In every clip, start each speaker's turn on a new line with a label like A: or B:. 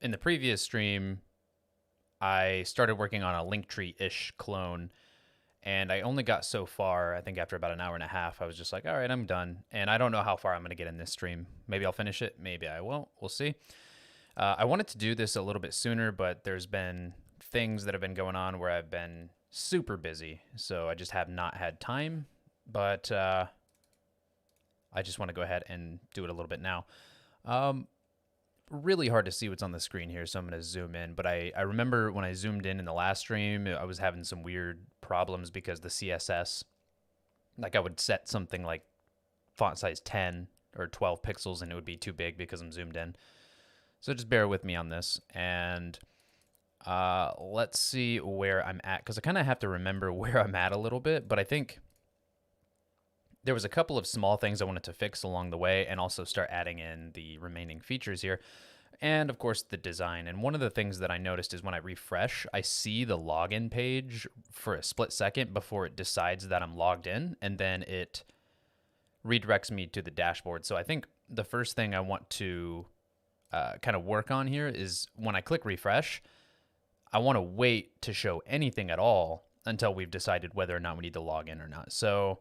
A: in the previous stream, I started working on a Linktree-ish clone, and I only got so far. I think after about an hour and a half, I was just like, all right, I'm done. And I don't know how far I'm going to get in this stream. Maybe I'll finish it. Maybe I won't. We'll see. I wanted to do this a little bit sooner, but there's been things that have been going on where I've been super busy. So I just have not had time. But I just want to go ahead and do it a little bit now. Really hard to see what's on the screen here, so I'm going to zoom in. But I remember when I zoomed in the last stream, I was having some weird problems because the CSS, like I would set something like font size 10 or 12 pixels and it would be too big because I'm zoomed in. So just bear with me on this. And let's see where I'm at, because I kind of have to remember where I'm at a little bit. But I think there was a couple of small things I wanted to fix along the way and also start adding in the remaining features here. And of course the design. And one of the things that I noticed is when I refresh, I see the login page for a split second before it decides that I'm logged in, and then it redirects me to the dashboard. So I think the first thing I want to kind of work on here is when I click refresh, I want to wait to show anything at all until we've decided whether or not we need to log in or not. So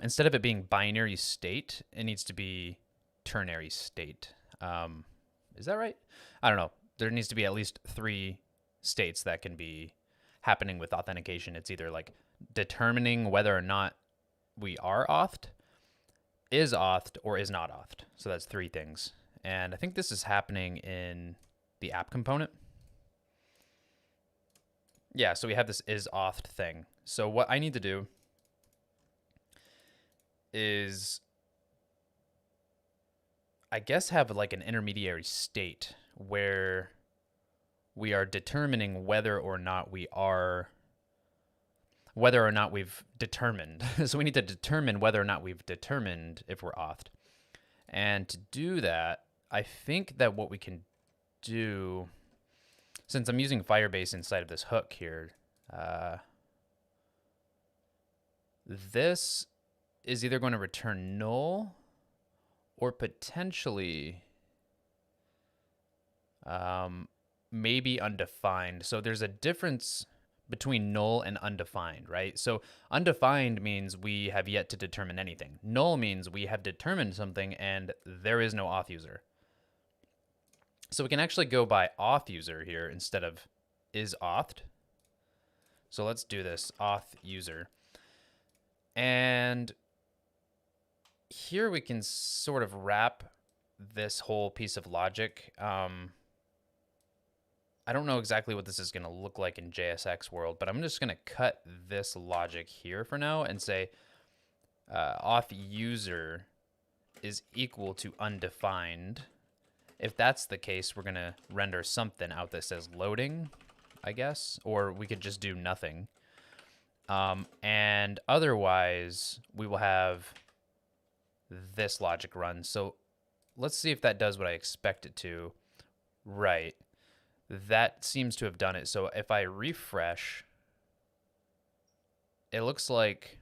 A: instead of it being binary state, it needs to be ternary state. Is that right? I don't know. There needs to be at least 3 states that can be happening with authentication. It's either like determining whether or not we are authed, is authed, or is not authed. So that's 3 things. And I think this is happening in the app component. Yeah, so we have this is authed thing. So what I need to do is, I guess, have like an intermediary state where we are determining whether or not we've determined. So we need to determine whether or not we've determined if we're authed. And to do that, I think that what we can do, since I'm using Firebase inside of this hook here, this is either going to return null or potentially maybe undefined. So there's a difference between null and undefined, right? So undefined means we have yet to determine anything. Null means we have determined something and there is no auth user. So we can actually go by auth user here instead of is authed. So let's do this, auth user. And here we can sort of wrap this whole piece of logic. I don't know exactly what this is going to look like in JSX world, but I'm just going to cut this logic here for now and say auth user is equal to undefined. If that's the case, we're going to render something out that says loading, I guess, or we could just do nothing. And otherwise, we will have this logic run. So let's see if that does what I expect it to. Right. That seems to have done it. So if I refresh, it looks like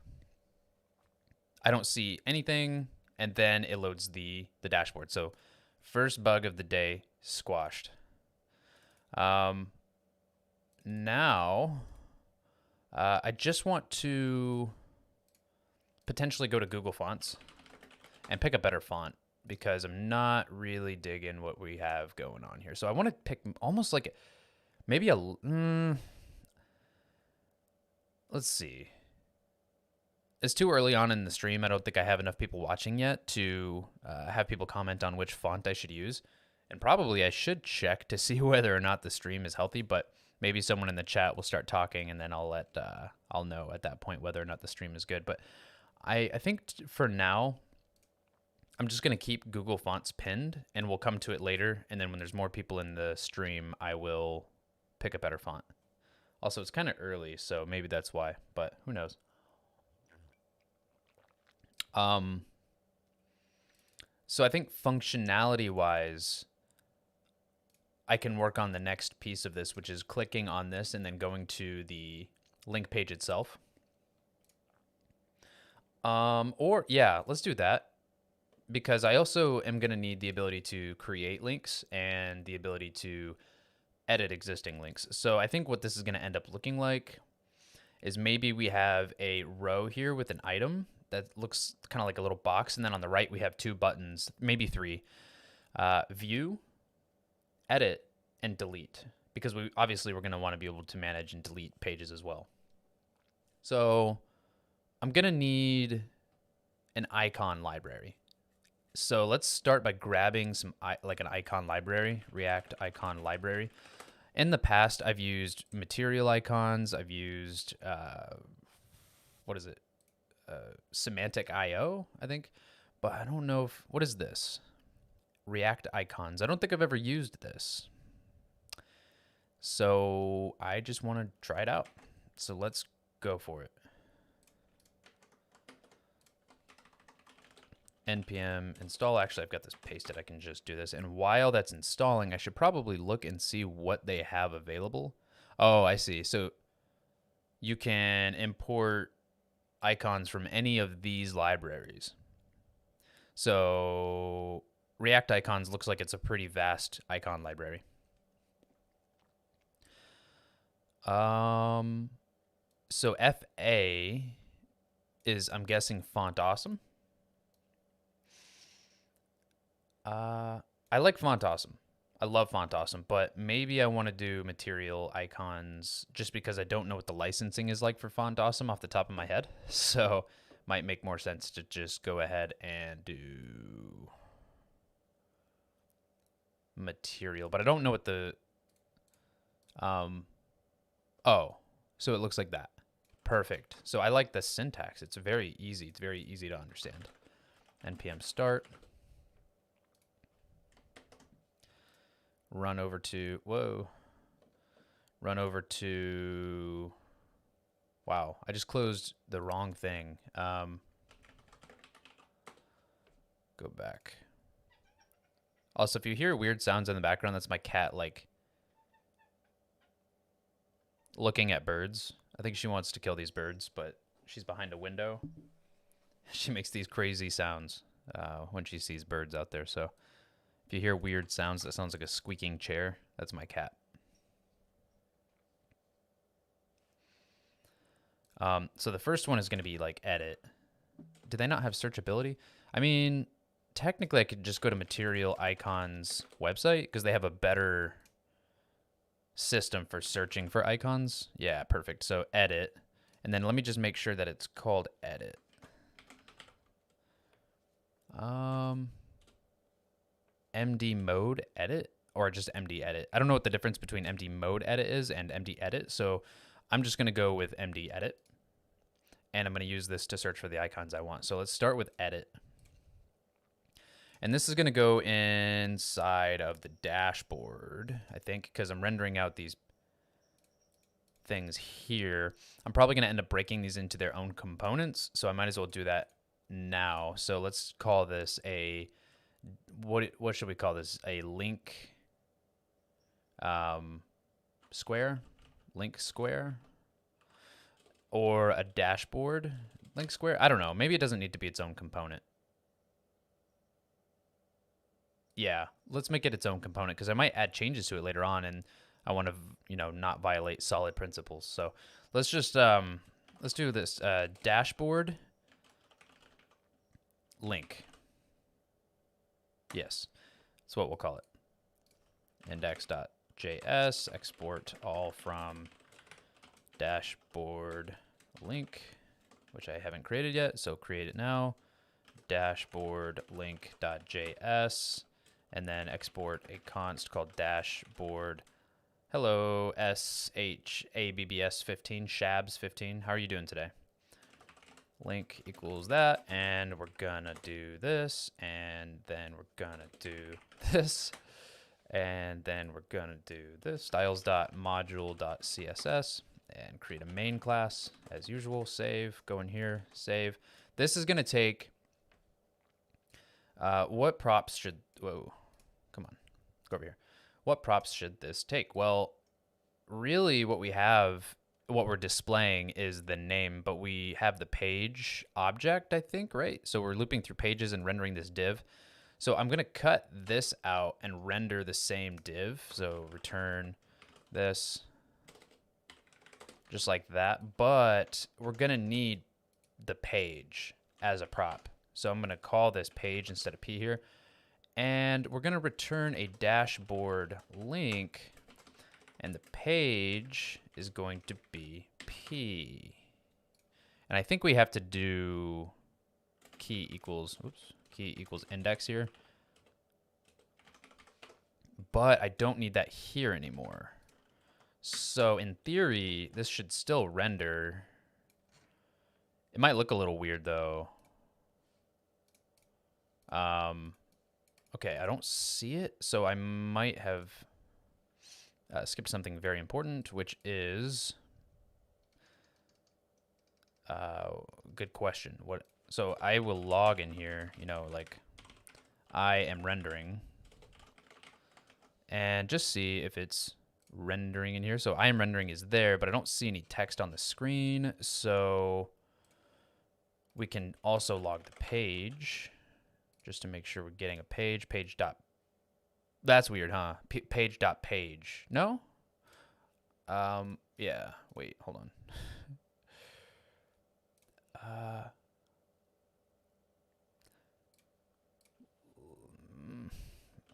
A: I don't see anything, and then it loads the dashboard. So first bug of the day squashed. Now, I just want to potentially go to Google Fonts and pick a better font, because I'm not really digging what we have going on here. So I want to pick almost like maybe a, let's see. It's too early on in the stream. I don't think I have enough people watching yet to have people comment on which font I should use. And probably I should check to see whether or not the stream is healthy, but maybe someone in the chat will start talking and then I'll know at that point whether or not the stream is good. But I think for now, I'm just going to keep Google Fonts pinned, and we'll come to it later. And then when there's more people in the stream, I will pick a better font. Also, it's kind of early, so maybe that's why, but who knows? So I think functionality-wise, I can work on the next piece of this, which is clicking on this and then going to the link page itself. Or, yeah, let's do that. because I also am going to need the ability to create links and the ability to edit existing links. So I think what this is going to end up looking like is maybe we have a row here with an item that looks kind of like a little box. And then on the right, we have 2 buttons, maybe 3, view, edit, and delete, because we obviously we're going to want to be able to manage and delete pages as well. So I'm going to need an icon library. So let's start by grabbing some like an icon library, React icon library. In the past, I've used material icons. I've used, what is it? Semantic IO, I think. But I don't know if, what is this? React icons. I don't think I've ever used this. So I just want to try it out. So let's go for it. npm install. Actually, I've got this pasted. I can just do this. And while that's installing, I should probably look and see what they have available. Oh, I see. So you can import icons from any of these libraries. So React icons looks like it's a pretty vast icon library. So FA is, I'm guessing, Font Awesome. I like Font Awesome. I love Font Awesome, but maybe I want to do material icons just because I don't know what the licensing is like for Font Awesome off the top of my head. So might make more sense to just go ahead and do material, but I don't know what the, oh, so it looks like that. Perfect. So I like the syntax. It's very easy. It's very easy to understand. npm start. Run over to, run over to, wow, I just closed the wrong thing. Go back. Also, if you hear weird sounds in the background, that's my cat, like, looking at birds. I think she wants to kill these birds, but she's behind a window. She makes these crazy sounds when she sees birds out there, so if you hear weird sounds, that sounds like a squeaking chair. That's my cat. So the first one is going to be like edit. Do they not have searchability? I mean, technically I could just go to Material Icons website because they have a better system for searching for icons. Yeah, perfect. So edit. And then let me just make sure that it's called edit. MD mode edit or just MD edit. I don't know what the difference between MD mode edit is and MD edit. So I'm just going to go with MD edit. And I'm going to use this to search for the icons I want. So let's start with edit. And this is going to go inside of the dashboard, I think, because I'm rendering out these things here. I'm probably going to end up breaking these into their own components. So I might as well do that now. So let's call this a, what should we call this? A link square, link square, or a dashboard link square. I don't know. Maybe it doesn't need to be its own component. Yeah, let's make it its own component because I might add changes to it later on, and I want to, you know, not violate solid principles. So let's just let's do this dashboard link. Yes, that's what we'll call it. Index.js, export all from dashboard link, which I haven't created yet, so create it now. Dashboard link.js, and then export a const called dashboard hello shabbs 15 shabs 15. How are you doing today? Link equals that, and we're gonna do this, and then we're gonna do this, and then we're gonna do this. Styles.module.css, and create a main class as usual. Save, go in here, save. This is gonna take, what props should, whoa, come on, go over here. What props should this take? Well, really what we have what we're displaying is the name, but we have the page object, I think, right? So we're looping through pages and rendering this div. So I'm going to cut this out and render the same div. So return this just like that. But we're going to need the page as a prop. So I'm going to call this page instead of p here. And we're going to return a dashboard link. And the page is going to be p. And I think we have to do key equals index here. But I don't need that here anymore. So in theory, this should still render. It might look a little weird though. Okay, I don't see it, so I might have skipped something very important, which is good question. What? So I will log in here, you know, like I am rendering, and just see if it's rendering in here. So I am rendering is there, but I don't see any text on the screen. So we can also log the page just to make sure we're getting a page. Page dot. That's weird, huh? Page dot page. No? Yeah. Wait, hold on.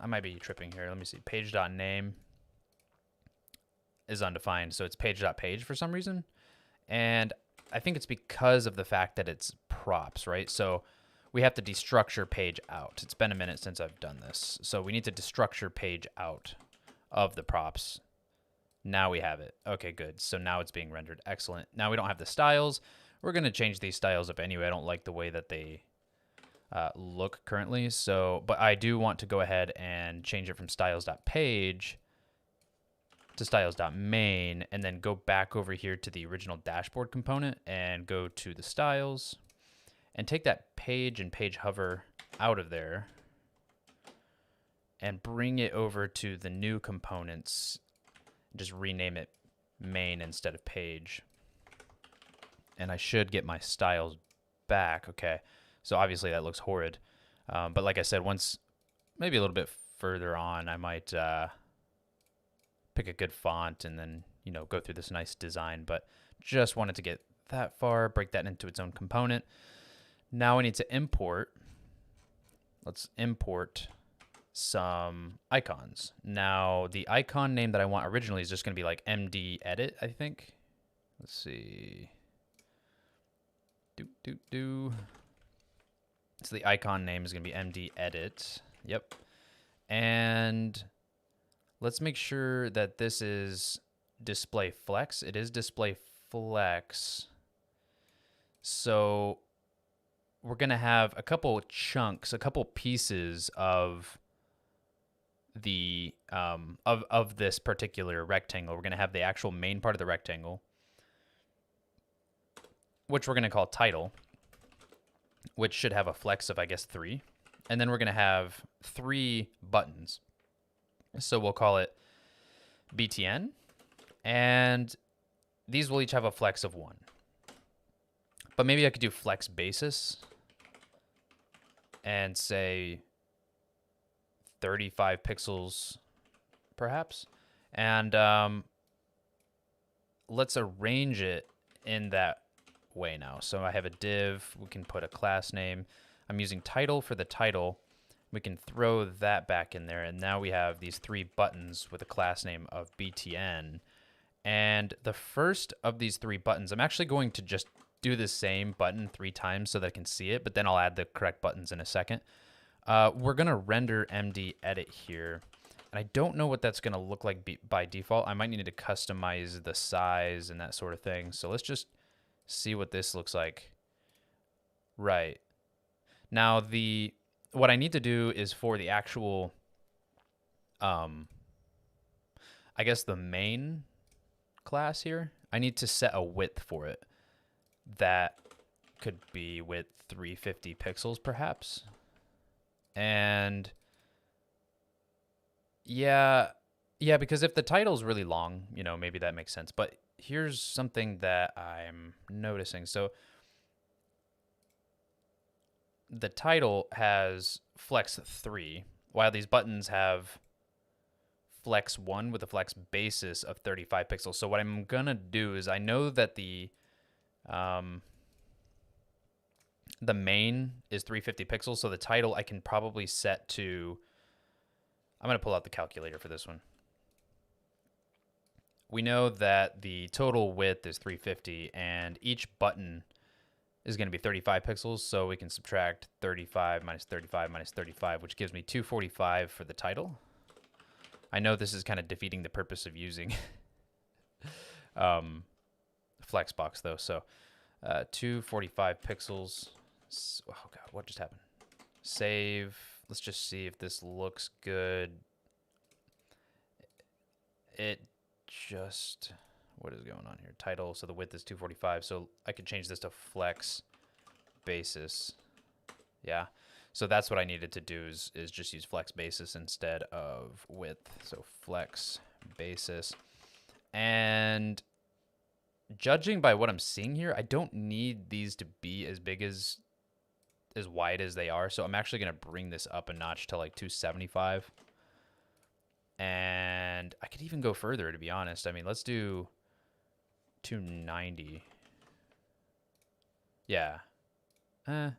A: I might be tripping here. Let me see. Page dot name is undefined, so it's page dot page for some reason. And I think it's because of the fact that it's props, right? So we have to destructure page out. It's been a minute since I've done this. So we need to destructure page out of the props. Now we have it. Okay, good. So now it's being rendered. Excellent. Now we don't have the styles. We're going to change these styles up anyway. I don't like the way that they look currently. So, but I do want to go ahead and change it from styles.page to styles.main, and then go back over here to the original dashboard component and go to the styles and take that page and page hover out of there and bring it over to the new components. Just rename it main instead of page. And I should get my styles back. Okay. So obviously that looks horrid. But like I said, once maybe a little bit further on, I might pick a good font and then, you know, go through this nice design. But just wanted to get that far, break that into its own component. Now I need to import. Let's import some icons. Now the icon name that I want originally is just going to be like MD edit, I think. Let's see. So the icon name is going to be MD edit. Yep. And let's make sure that this is display flex. It is display flex. So we're going to have a couple chunks, a couple pieces of the of this particular rectangle. We're going to have the actual main part of the rectangle, which we're going to call title, which should have a flex of, I guess, 3. And then we're going to have 3 buttons. So we'll call it BTN, and these will each have a flex of 1. But maybe I could do flex basis and say 35 pixels, perhaps. And let's arrange it in that way now. So I have a div. We can put a class name. I'm using title for the title. We can throw that back in there. And now we have these 3 buttons with a class name of BTN. And the first of these 3 buttons, I'm actually going to just do the same button 3 times so that I can see it, but then I'll add the correct buttons in a second. We're going to render MD edit here. And I don't know what that's going to look like by default. I might need to customize the size and that sort of thing. So let's just see what this looks like. Right. Now, what I need to do is for the actual, I guess the main class here, I need to set a width for it. That could be width 350 pixels, perhaps. And yeah, because if the title's really long, you know, maybe that makes sense. But here's something that I'm noticing. So the title has flex 3, while these buttons have flex 1 with a flex basis of 35 pixels. So what I'm going to do is I know that the main is 350 pixels, so the title I can probably set to, I'm going to pull out the calculator for this one. We know that the total width is 350 and each button is going to be 35 pixels, so we can subtract 35 minus 35 minus 35, which gives me 245 for the title. I know this is kind of defeating the purpose of using Flexbox though, so 245 pixels. Oh god, what just happened? Save. Let's just see if this looks good. It just, what is going on here? Title, so the width is 245, so I could change this to flex basis. Yeah, so that's what I needed to do is just use flex basis instead of width. So flex basis. And judging by what I'm seeing here, I don't need these to be as big as wide as they are, so I'm actually going to bring this up a notch to like 275. And I could even go further, to be honest. I mean, let's do 290. Yeah. There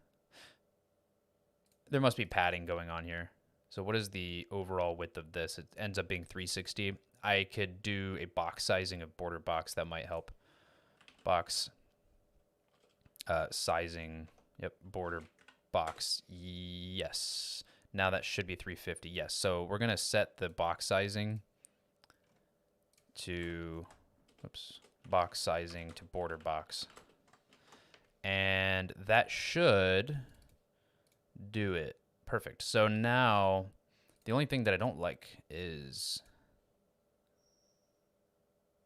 A: must be padding going on here. So what is the overall width of this? It ends up being 360. I could do a box sizing of border box. That might help. Box sizing. Yep, border box. Yes. Now that should be 350. Yes. So we're going to set the box sizing to, oops, box sizing to border box. And that should do it. Perfect. So now the only thing that I don't like is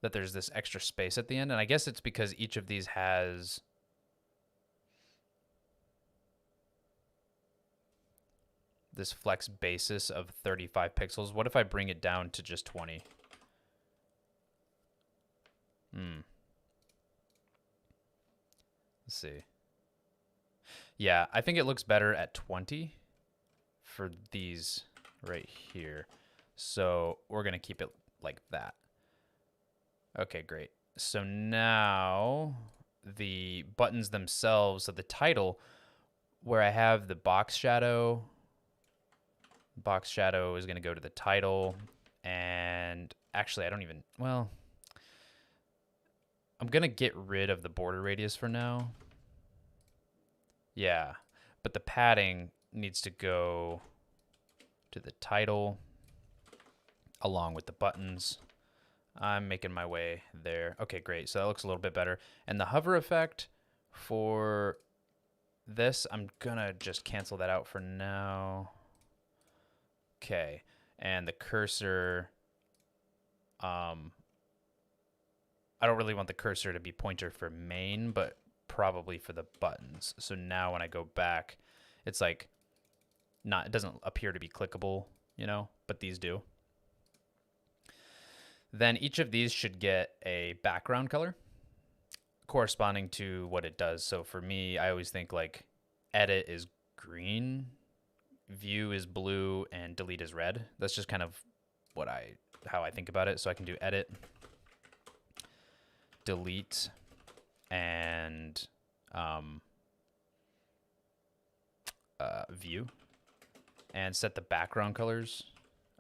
A: that there's this extra space at the end. And I guess it's because each of these has this flex basis of 35 pixels. What if I bring it down to just 20? Let's see. Yeah, I think it looks better at 20 for these right here. So we're going to keep it like that. Okay, great. So now the buttons themselves, so the title, where I have the box shadow is going to go to the title. And actually, I don't even, well, I'm going to get rid of the border radius for now. Yeah, but the padding needs to go to the title along with the buttons. I'm making my way there. Okay, great. So that looks a little bit better. And the hover effect for this, I'm going to just cancel that out for now. Okay. And the cursor, I don't really want the cursor to be pointer for main, but probably for the buttons. So now when I go back, it's like it doesn't appear to be clickable, you know, but these do. Then each of these should get a background color corresponding to what it does. So for me, I always think like edit is green, view is blue, and delete is red. That's just kind of how I think about it. So I can do edit, delete, and view, and set the background colors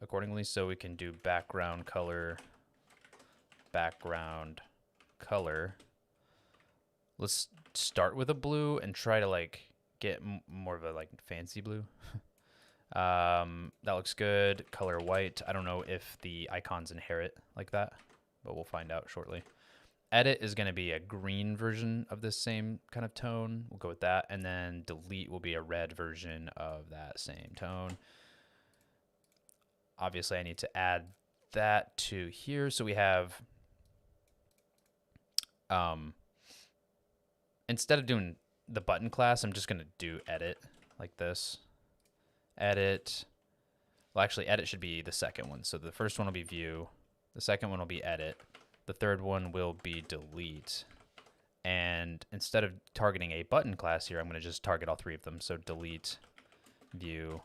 A: accordingly. So we can do background color. Let's start with a blue and try to like get more of a like fancy blue. That looks good. Color white. I don't know if the icons inherit like that, but we'll find out shortly. Edit is going to be a green version of this same kind of tone. We'll go with that. And then delete will be a red version of that same tone. Obviously, I need to add that to here. So we have, instead of doing the button class, I'm just going to do edit like this. Edit. Well, actually, edit should be the second one. So the first one will be view. The second one will be edit. The third one will be delete. And instead of targeting a button class here, I'm going to just target all three of them. So delete, view,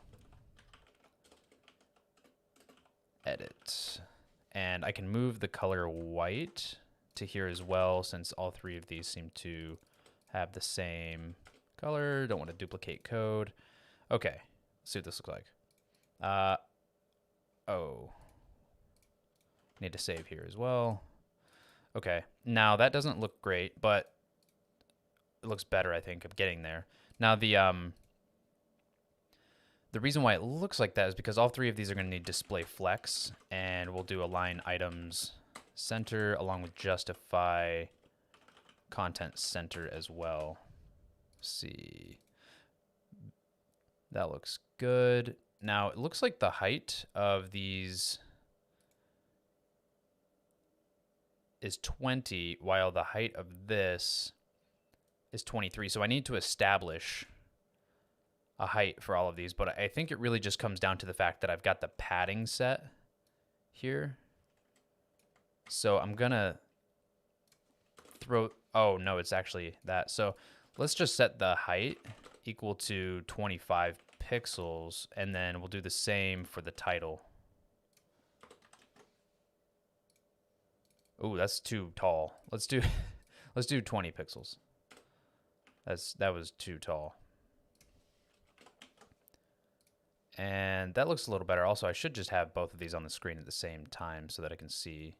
A: edit. And I can move the color white to here as well, since all three of these seem to have the same color. Don't want to duplicate code. Okay, let's see what this looks like. Oh, need to save here as well. Okay, now that doesn't look great, but it looks better, I think. I'm getting there. Now the reason why it looks like that is because all three of these are going to need display flex, and we'll do align items center along with justify content center as well. Let's see. That looks good. Now it looks like the height of these is 20, while the height of this is 23. So I need to establish a height for all of these, but I think it really just comes down to the fact that I've got the padding set here. So I'm gonna throw, oh no, it's actually that. So let's just set the height equal to 25 pixels, and then we'll do the same for the title. Ooh, that's too tall. Let's do 20 pixels. That was too tall. And that looks a little better. Also, I should just have both of these on the screen at the same time so that I can see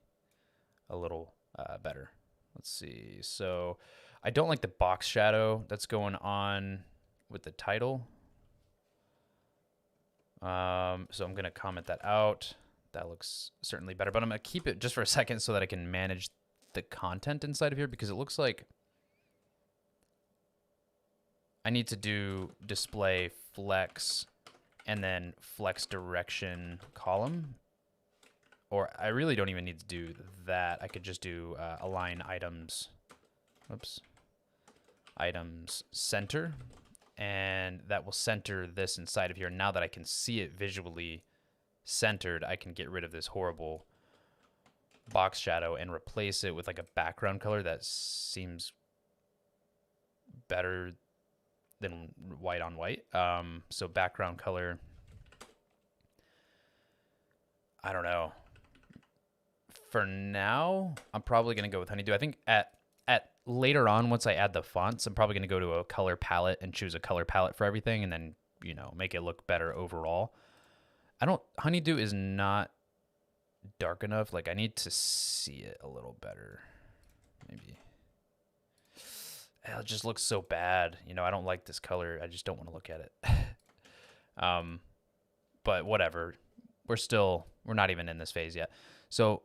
A: a little better. Let's see. So I don't like the box shadow that's going on with the title. So I'm going to comment that out. That looks certainly better, but I'm going to keep it just for a second so that I can manage the content inside of here, because it looks like I need to do display flex and then flex direction column. Or I really don't even need to do that. I could just do align items, oops, items center, and that will center this inside of here. Now that I can see it visually centered, I can get rid of this horrible box shadow and replace it with like a background color that seems better than white on white. So background color, I don't know. For now, I'm probably going to go with Honeydew. I think at later on, once I add the fonts, I'm probably going to go to a color palette and choose a color palette for everything, and then, you know, make it look better overall. Honeydew is not dark enough. Like, I need to see it a little better. Maybe. It just looks so bad. You know, I don't like this color. I just don't want to look at it. But whatever. We're not even in this phase yet. So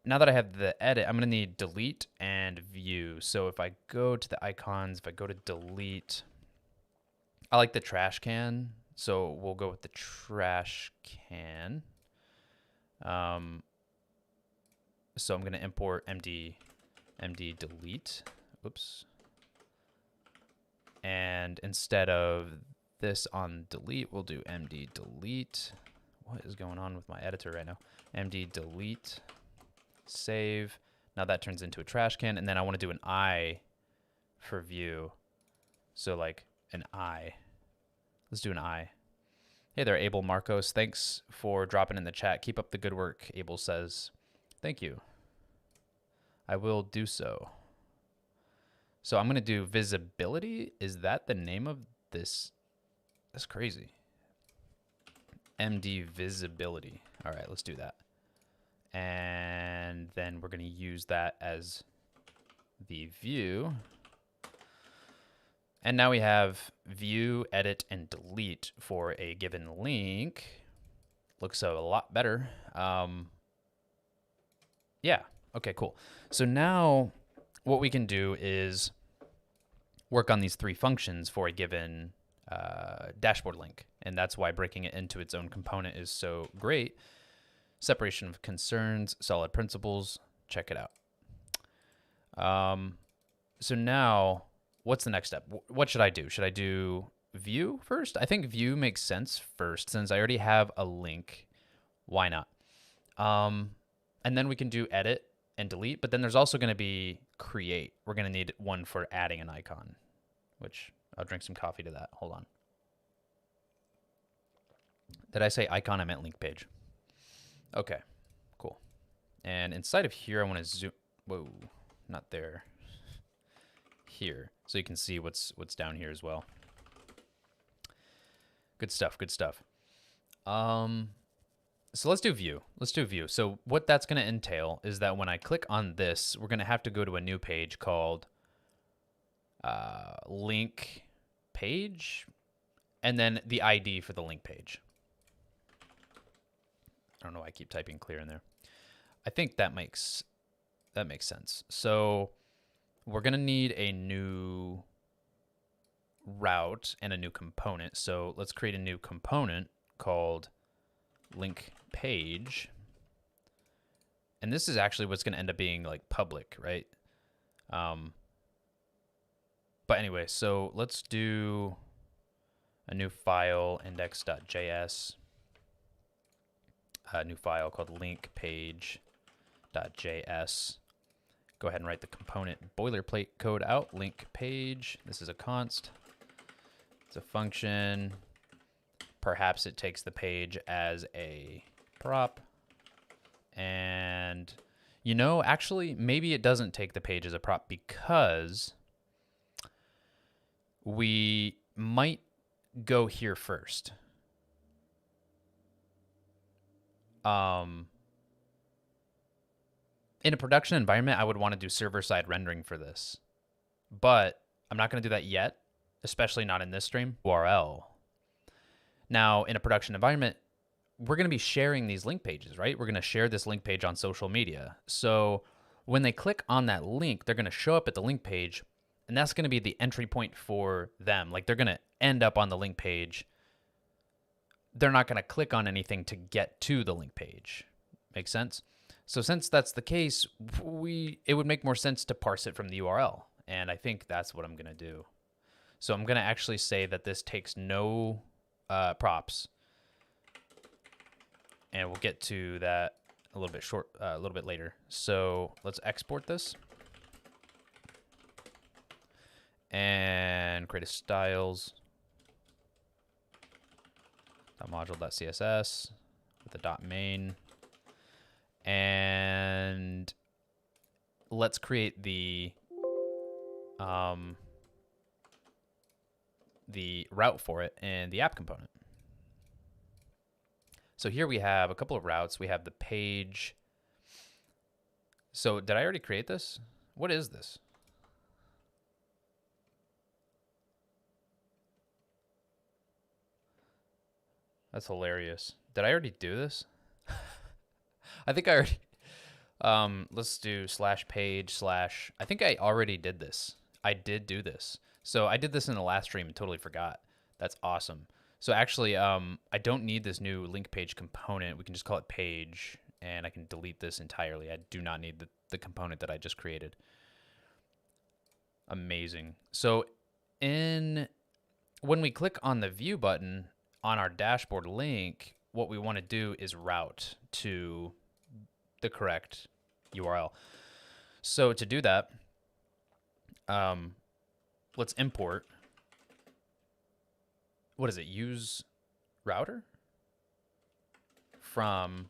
A: now that I have the edit, I'm going to need delete and view. So if I go to the icons, if I go to delete, I like the trash can. So we'll go with the trash can. So I'm going to import md delete. Oops. And instead of this on delete, we'll do md delete. What is going on with my editor right now? Md delete, save. Now that turns into a trash can. And then I want to do an I for view. So like an I. Let's do an I. Hey there, Abel Marcos. Thanks for dropping in the chat. Keep up the good work, Abel says. Thank you. I will do so. So I'm going to do visibility. Is that the name of this? That's crazy. MD visibility. All right, let's do that. And then we're going to use that as the view. And now we have view, edit, and delete for a given link. Looks a lot better. Yeah, okay, cool. So now what we can do is work on these three functions for a given dashboard link. And that's why breaking it into its own component is so great. Separation of concerns, solid principles, check it out. So now, what's the next step? What should I do? Should I do view first? I think view makes sense first, since I already have a link. Why not? And then we can do edit and delete, but then there's also going to be create. We're going to need one for adding an icon, which I'll drink some coffee to that. Hold on. Did I say icon? I meant link page. Okay, cool. And inside of here, I want to zoom. Whoa, not there. Here, so you can see what's down here as well. Good stuff. Good stuff. So let's do view. Let's do view. So what that's going to entail is that when I click on this, we're going to have to go to a new page called link page, and then the ID for the link page. I don't know why I keep typing clear in there. I think that makes sense. So we're going to need a new route and a new component. So let's create a new component called link page. And this is actually what's going to end up being like public, right? But anyway, so let's do a new file, index.js, a new file called link page.js. Go ahead and write the component boilerplate code out, link page. This is a const. It's a function. Perhaps it takes the page as a prop. And, you know, actually, maybe it doesn't take the page as a prop because we might go here first. In a production environment, I would want to do server-side rendering for this. But I'm not going to do that yet, especially not in this stream. URL. Now, in a production environment, we're going to be sharing these link pages, right? We're going to share this link page on social media. So when they click on that link, they're going to show up at the link page, and that's going to be the entry point for them. Like, they're going to end up on the link page. They're not going to click on anything to get to the link page. Make sense? So since that's the case, it would make more sense to parse it from the URL. And I think that's what I'm going to do. So I'm going to actually say that this takes no props. And we'll get to that a little bit later. So let's export this. And create a styles. .module.css with the .main. And let's create the route for it in the app component. So here we have a couple of routes. We have the page. So did I already create this? What is this? That's hilarious. Did I already do this? I think I already, let's do /page/ I think I already did this. I did do this. So I did this in the last stream and totally forgot. That's awesome. So actually, I don't need this new link page component. We can just call it page, and I can delete this entirely. I do not need the component that I just created. Amazing. So when we click on the view button on our dashboard link, what we want to do is route to the correct URL. So to do that, let's import. What is it? Use router from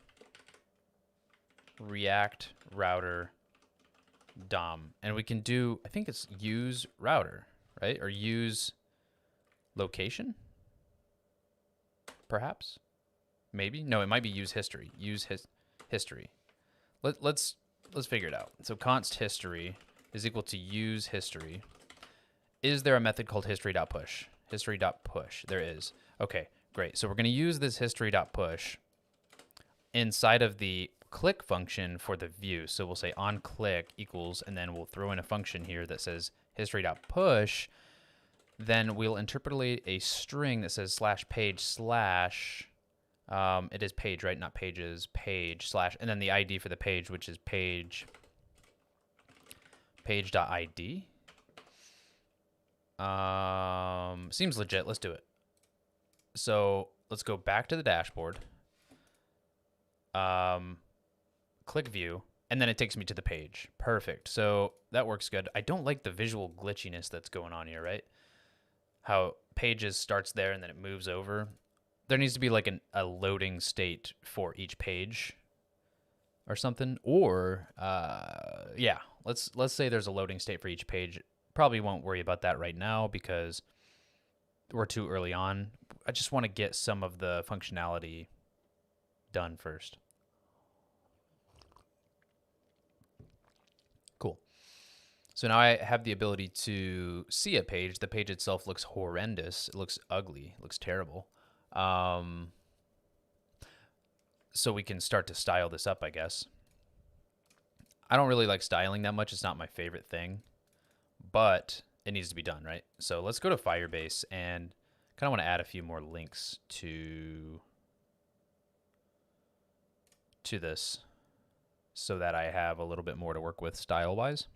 A: React router DOM. And we can do, I think it's use router, right? Or use location, perhaps? Maybe? No, it might be use history. Use history. Let's figure it out. So const history is equal to use history. Is there a method called history.push? History.push. There is. Okay, great. So we're going to use this history.push inside of the click function for the view. So we'll say on click equals, and then we'll throw in a function here that says history.push. Then we'll interpolate a string that says /page/ it is page, right? Not pages, page / and then the ID for the page, which is page.id. Seems legit. Let's do it. So let's go back to the dashboard. click view, and then it takes me to the page. Perfect. So that works good. I don't like the visual glitchiness that's going on here, right? How pages starts there and then it moves over. There needs to be like a loading state for each page or something. Or yeah, let's say there's a loading state for each page. Probably won't worry about that right now because we're too early on. I just want to get some of the functionality done first. Cool. So now I have the ability to see a page. The page itself looks horrendous. It looks ugly. It looks terrible. So we can start to style this up, I guess. I don't really like styling that much. It's not my favorite thing, but it needs to be done, right? So let's go to Firebase and kind of want to add a few more links to this so that I have a little bit more to work with style-wise.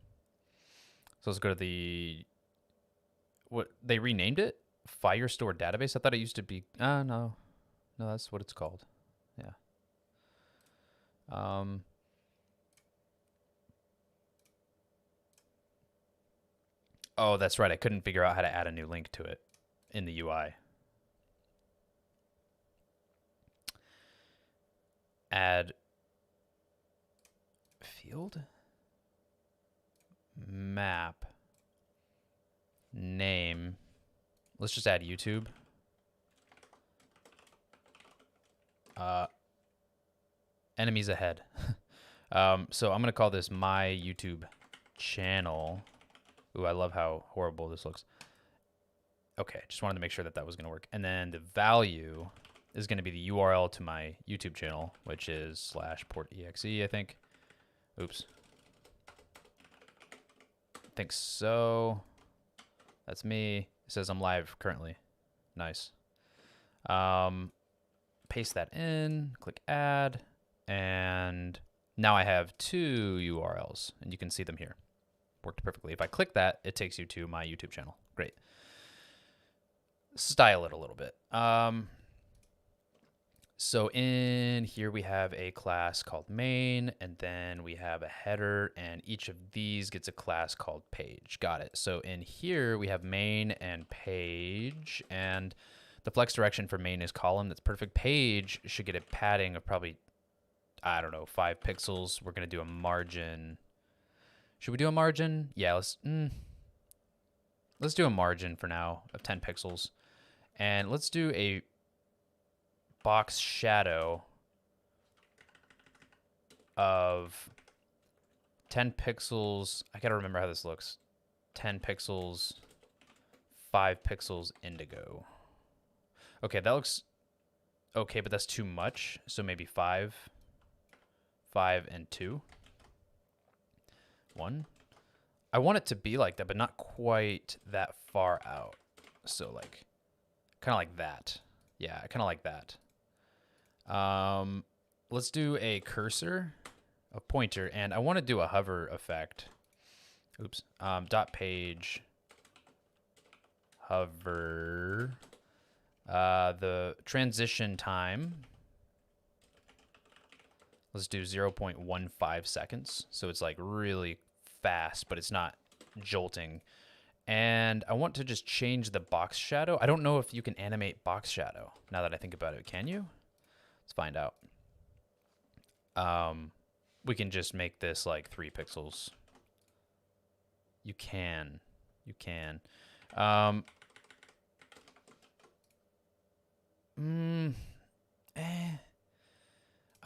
A: So let's go to what they renamed it? Firestore database? I thought it used to be, no, that's what it's called. Yeah. Oh, that's right. I couldn't figure out how to add a new link to it in the UI. Add field, map, name. Let's just add YouTube. Enemies ahead. So I'm going to call this my YouTube channel. Ooh, I love how horrible this looks. Okay, just wanted to make sure that was going to work. And then the value is going to be the URL to my YouTube channel, which is /portexe, I think. Oops. I think so. That's me. It says I'm live currently. Nice. Paste that in, click add, and now I have 2 URLs, and you can see them here. Worked perfectly. If I click that, it takes you to my YouTube channel. Great. Style it a little bit. So in here we have a class called main, and then we have a header, and each of these gets a class called page. Got it. So in here we have main and page, and the flex direction for main is column. That's perfect. Page should get a padding of probably, I don't know, 5 pixels. We're going to do a margin. Should we do a margin? Yeah, let's do a margin for now of 10 pixels. And let's do a box shadow of 10 pixels. I gotta remember how this looks. 10 pixels, 5 pixels indigo. Okay, that looks okay, but that's too much. So maybe 5, 5, and 2. 1. I want it to be like that, but not quite that far out. So like, kind of like that. Yeah, kind of like that. Let's do a cursor, a pointer, and I want to do a hover effect. Oops. Dot page hover. The transition time. Let's do 0.15 seconds. So it's like really fast, but it's not jolting. And I want to just change the box shadow. I don't know if you can animate box shadow now that I think about it. Can you? Let's find out. We can just make this like 3 pixels. You can. You can. I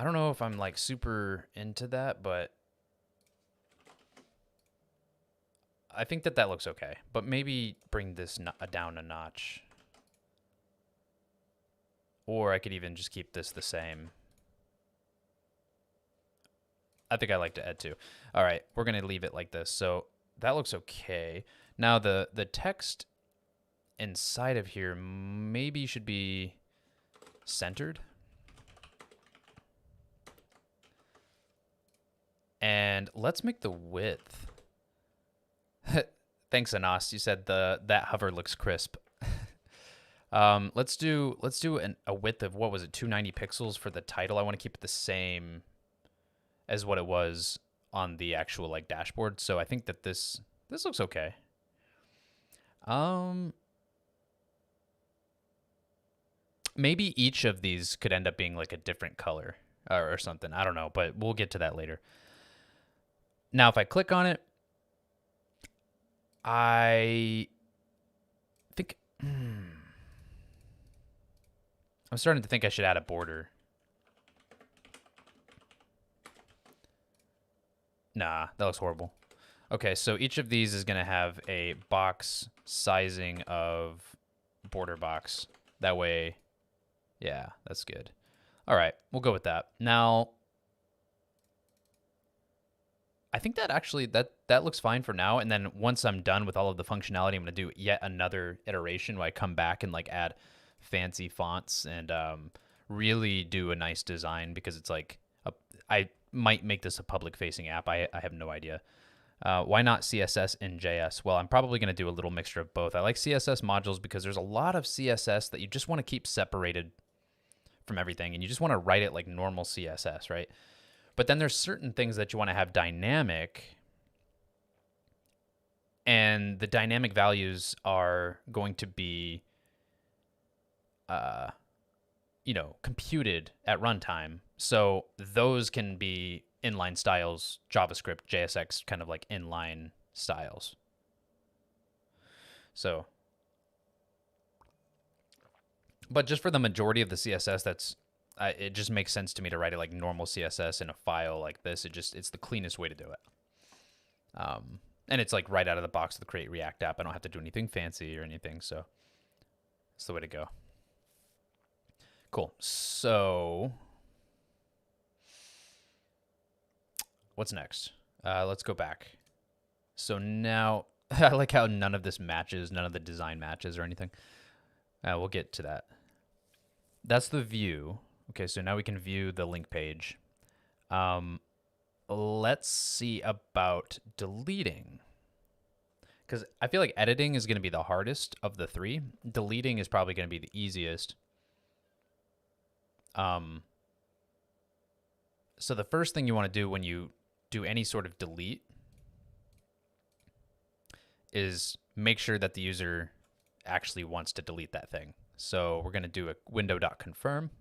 A: don't know if I'm like super into that, but I think that looks okay. But maybe bring this down a notch. Or I could even just keep this the same. I think I like to add 2. All right, we're going to leave it like this. So that looks okay. Now the text inside of here maybe should be centered. And let's make the width. Thanks, Anas. You said that hover looks crisp. Let's do a width of, what was it, 290 pixels for the title. I want to keep it the same as what it was on the actual like dashboard. So I think that this looks okay. Maybe each of these could end up being like a different color or something. I don't know, but we'll get to that later. Now, if I click on it, I think I'm starting to think I should add a border. Nah, that looks horrible. Okay, so each of these is going to have a box sizing of border box. That way, yeah, that's good. All right, we'll go with that. Now, I think that actually, that looks fine for now. And then once I'm done with all of the functionality, I'm going to do yet another iteration where I come back and like add fancy fonts and really do a nice design, because it's like, I might make this a public facing app. I have no idea. Why not CSS in JS? Well, I'm probably going to do a little mixture of both. I like CSS modules because there's a lot of CSS that you just want to keep separated from everything, and you just want to write it like normal CSS, right? But then there's certain things that you want to have dynamic, and the dynamic values are going to be, computed at runtime. So those can be inline styles, JavaScript, JSX, kind of like inline styles. So, but just for the majority of the CSS, it just makes sense to me to write it like normal CSS in a file like this. It's the cleanest way to do it. And it's like right out of the box of the Create React app. I don't have to do anything fancy or anything. So it's the way to go. Cool. So what's next? Let's go back. So now I like how none of this matches, none of the design matches or anything. We'll get to that. That's the view. Okay, so now we can view the link page. Let's see about deleting. Because I feel like editing is going to be the hardest of the three. Deleting is probably going to be the easiest. So the first thing you want to do when you do any sort of delete is make sure that the user actually wants to delete that thing. So we're going to do a window.confirm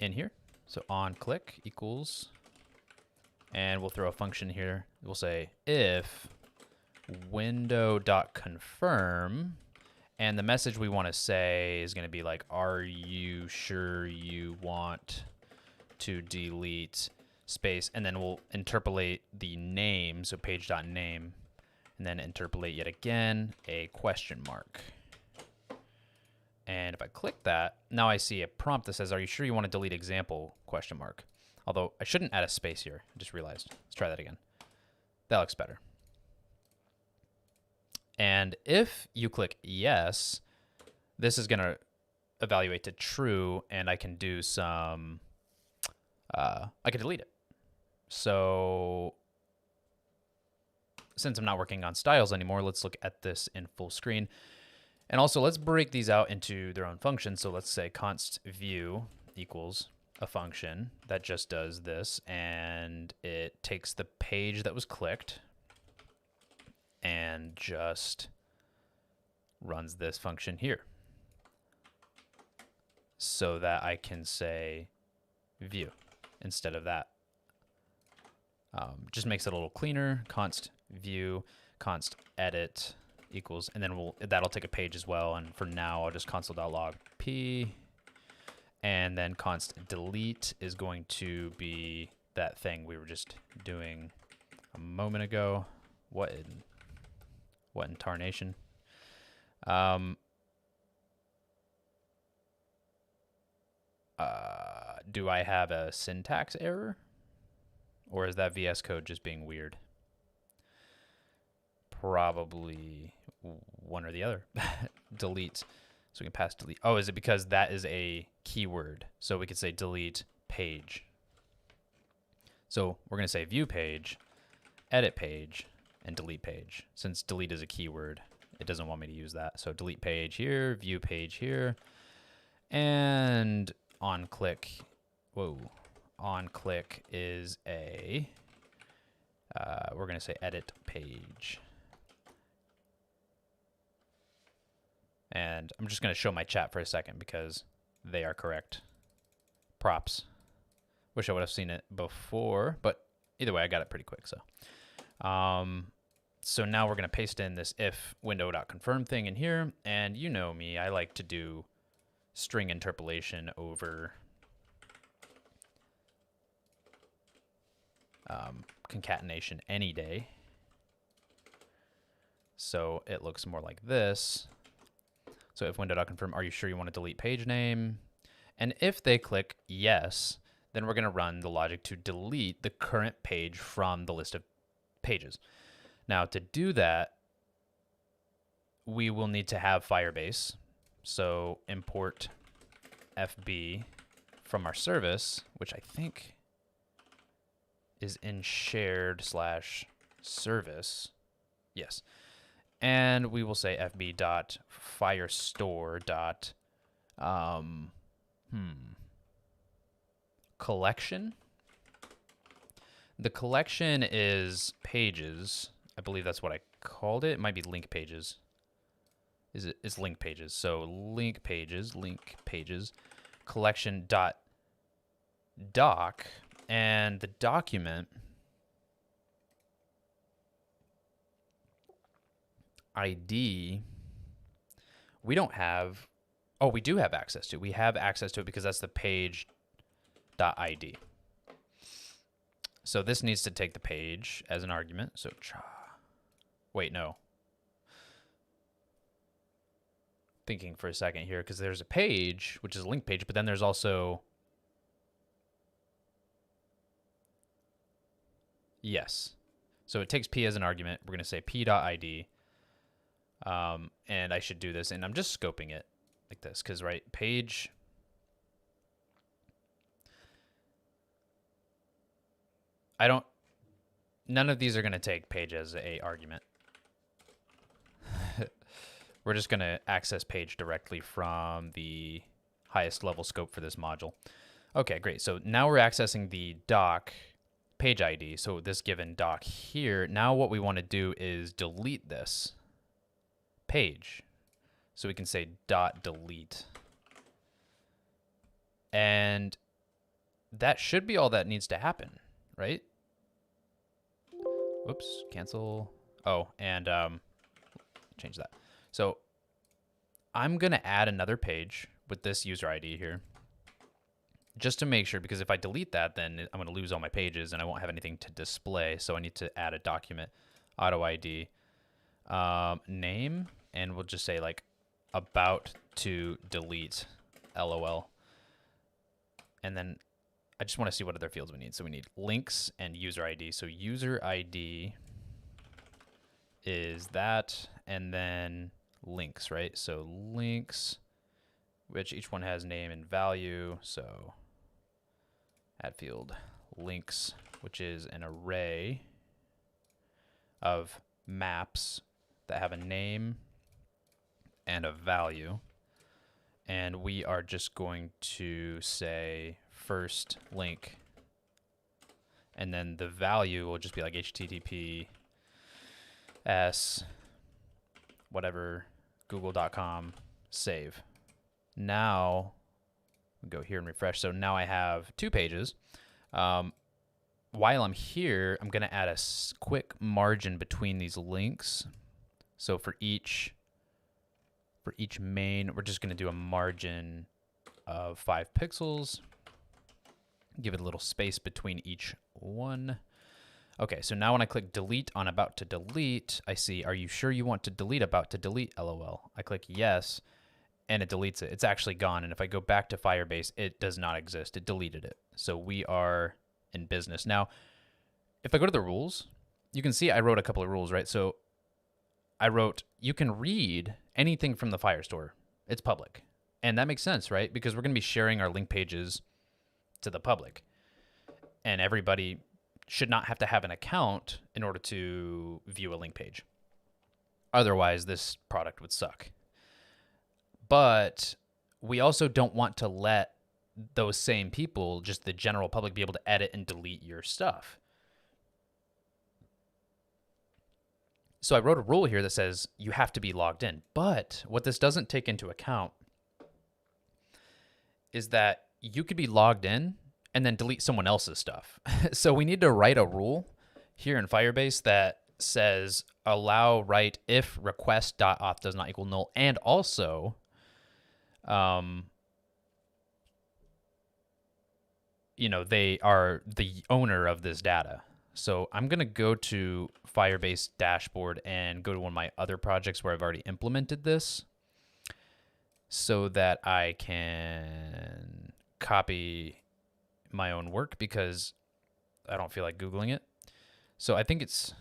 A: in here. So on click equals, and we'll throw a function here. We'll say if window.confirm, and the message we want to say is going to be like, are you sure you want to delete space? And then we'll interpolate the name, so page.name, and then interpolate yet again a question mark. And if I click that, now I see a prompt that says, are you sure you want to delete example question mark? Although I shouldn't add a space here. I just realized. Let's try that again. That looks better. And if you click yes, this is going to evaluate to true, and I can do some, I can delete it. So since I'm not working on styles anymore, let's look at this in full screen. And also let's break these out into their own functions. So let's say const view equals a function that just does this, and it takes the page that was clicked and just runs this function here so that I can say view instead of that. Just makes it a little cleaner. Const view, const edit equals, and then that'll take a page as well. And for now, I'll just console.log p, and then const delete is going to be that thing we were just doing a moment ago. What in tarnation? Do I have a syntax error? Or is that VS Code just being weird? Probably one or the other. Delete. So we can pass delete. Oh, is it because that is a keyword? So we could say delete page. So we're going to say view page, edit page, and delete page. Since delete is a keyword, it doesn't want me to use that. So delete page here, view page here, and on click, whoa, on click is a, we're going to say edit page. And I'm just going to show my chat for a second because they are correct. Props. Wish I would have seen it before, but either way, I got it pretty quick. So now we're going to paste in this if window.confirm thing in here. And you know me, I like to do string interpolation over concatenation any day. So it looks more like this. So if window.confirm, are you sure you want to delete page name? And if they click yes, then we're going to run the logic to delete the current page from the list of pages. Now to do that, we will need to have Firebase. So import FB from our service, which I think is in shared/service. Yes. And we will say fb.firestore. Collection. The collection is pages. I believe that's what I called it. It might be link pages. It's link pages. So link pages, collection.doc, and the document ID we don't have. Oh, we do have access to. We have access to it because that's the page.id. So this needs to take the page as an argument. So wait, no. Thinking for a second here because there's a page, which is a link page, but then there's also, yes. So it takes p as an argument. We're going to say p.id. And I should do this, and I'm just scoping it like this because, right, page. None of these are going to take page as a argument. We're just going to access page directly from the highest level scope for this module. Okay, great. So now we're accessing the doc page ID. So this given doc here. Now what we want to do is delete this page. So we can say .delete. And that should be all that needs to happen, right? Whoops, cancel. Oh, and change that. So I'm going to add another page with this user ID here just to make sure, because if I delete that, then I'm going to lose all my pages and I won't have anything to display. So I need to add a document, auto ID, name, and we'll just say like about to delete, LOL. And then I just want to see what other fields we need. So we need links and user ID. So user ID is that, and then links, right? So links, which each one has name and value. So add field links, which is an array of maps that have a name and a value. And we are just going to say first link, and then the value will just be like HTTPS whatever google.com save. Now we go here and refresh. So now I have two pages. While I'm here, I'm going to add a quick margin between these links. So for each main, we're just going to do a margin of 5 pixels. Give it a little space between each one. Okay, so now when I click delete on about to delete, I see, are you sure you want to delete about to delete, LOL? I click yes, and it deletes it. It's actually gone, and if I go back to Firebase, it does not exist. It deleted it. So we are in business. Now, if I go to the rules, you can see I wrote a couple of rules, right? So I wrote, you can read anything from the Firestore. It's public. And that makes sense, right? Because we're going to be sharing our link pages to the public. And everybody should not have to have an account in order to view a link page. Otherwise, this product would suck. But we also don't want to let those same people, just the general public, be able to edit and delete your stuff. So I wrote a rule here that says you have to be logged in. But what this doesn't take into account is that you could be logged in and then delete someone else's stuff. So we need to write a rule here in Firebase that says allow write if request.auth does not equal null, and also they are the owner of this data. So I'm going to go to Firebase dashboard and go to one of my other projects where I've already implemented this so that I can copy my own work because I don't feel like Googling it. So I think it's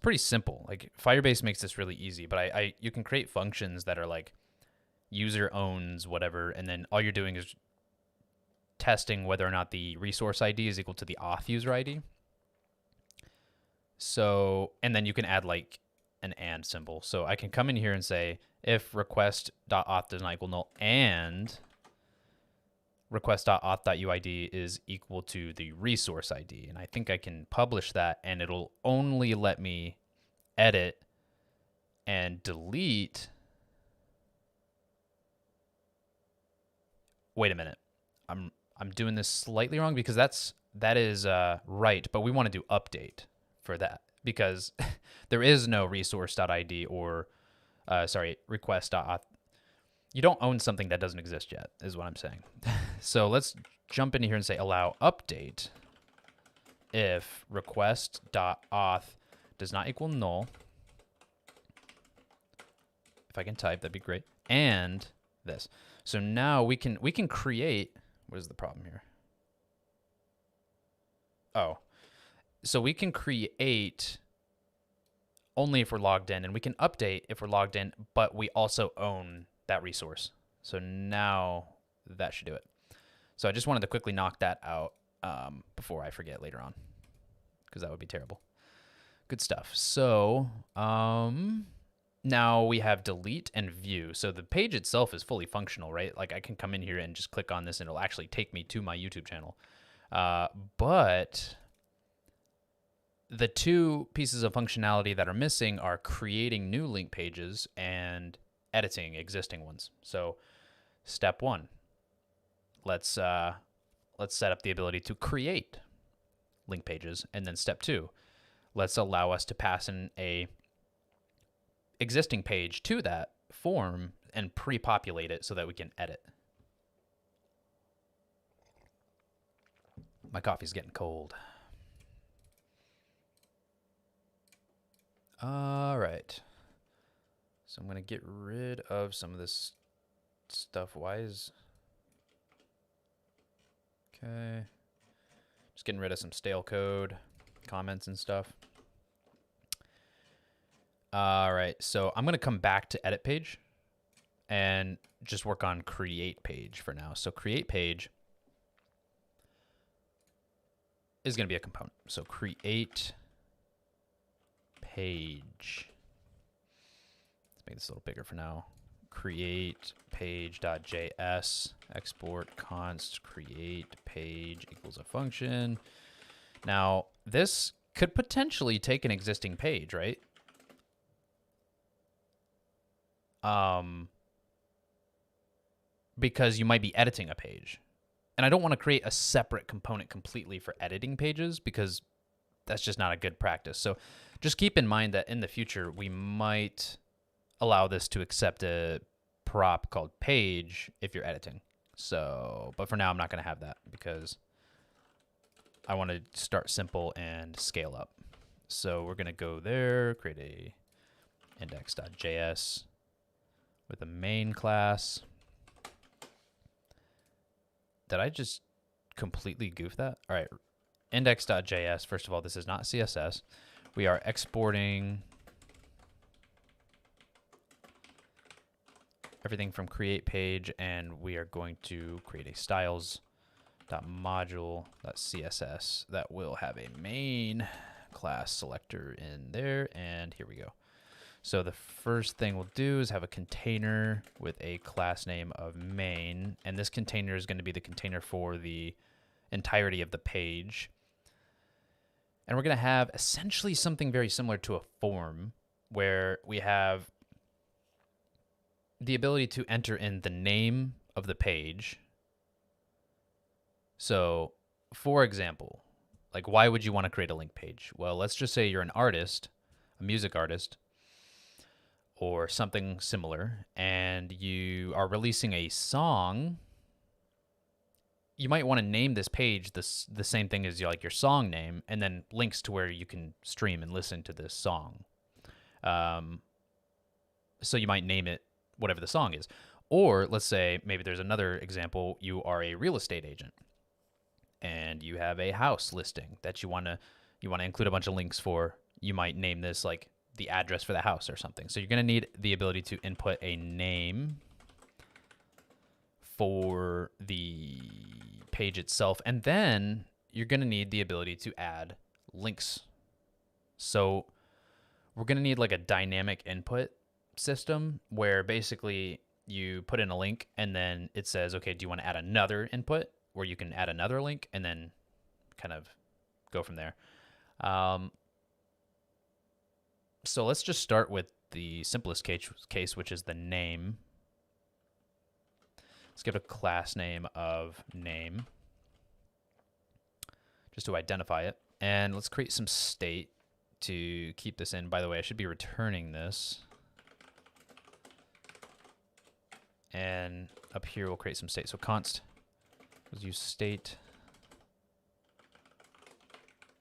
A: pretty simple. Like Firebase makes this really easy, but you can create functions that are like user owns whatever, and then all you're doing is testing whether or not the resource ID is equal to the auth user ID. So, and then you can add like an and symbol. So I can come in here and say if request.auth does not equal null and request.auth.uid is equal to the resource ID. And I think I can publish that, and it'll only let me edit and delete. Wait a minute. I'm doing this slightly wrong because that is right, but we want to do update for that because there is no resource.id or request.auth. You don't own something that doesn't exist yet, is what I'm saying. So let's jump in here and say allow update if request.auth does not equal null. If I can type, that'd be great. And this. So now we can create. What is the problem here? Oh, so we can create only if we're logged in, and we can update if we're logged in, but we also own that resource. So now that should do it. So I just wanted to quickly knock that out before I forget later on, because that would be terrible. Good stuff. So now we have delete and view. So the page itself is fully functional, right? Like I can come in here and just click on this and it'll actually take me to my YouTube channel. But the two pieces of functionality that are missing are creating new link pages and editing existing ones. So step one, let's set up the ability to create link pages. And then step two, let's allow us to pass in a existing page to that form and pre-populate it so that we can edit. My coffee's getting cold. All right. So I'm going to get rid of some of this stuff. Why is... Okay. Just getting rid of some stale code, comments and stuff. All right, so I'm going to come back to edit page and just work on create page for now. So create page is going to be a component. So create page. Let's make this a little bigger for now. Create page.js, export const create page equals a function. Now, this could potentially take an existing page, right? Because you might be editing a page. And I don't want to create a separate component completely for editing pages because that's just not a good practice. So just keep in mind that in the future, we might allow this to accept a prop called page if you're editing. So, but for now, I'm not going to have that because I want to start simple and scale up. So we're going to go there, create a index.js with a main class. Did I just completely goof that? All right, index.js. First of all, this is not CSS. We are exporting everything from create page, and we are going to create a styles.module.css that will have a main class selector in there. And here we go. So the first thing we'll do is have a container with a class name of main, and this container is going to be the container for the entirety of the page. And we're going to have essentially something very similar to a form where we have the ability to enter in the name of the page. So, for example, like why would you want to create a link page? Well, let's just say you're an artist, a music artist, or something similar, and you are releasing a song. You might want to name this page the same thing as like your song name, and then links to where you can stream and listen to this song. So you might name it whatever the song is. Or let's say maybe there's another example. You are a real estate agent, and you have a house listing that you want to include a bunch of links for. You might name this like the address for the house or something. So you're going to need the ability to input a name for the page itself, and then you're going to need the ability to add links. So we're going to need like a dynamic input system where basically you put in a link and then it says, okay, do you want to add another input where you can add another link and then kind of go from there. So let's just start with the simplest case, which is the name. Let's give it a class name of name just to identify it. And let's create some state to keep this in. By the way, I should be returning this. And up here, we'll create some state. So const, let's use state,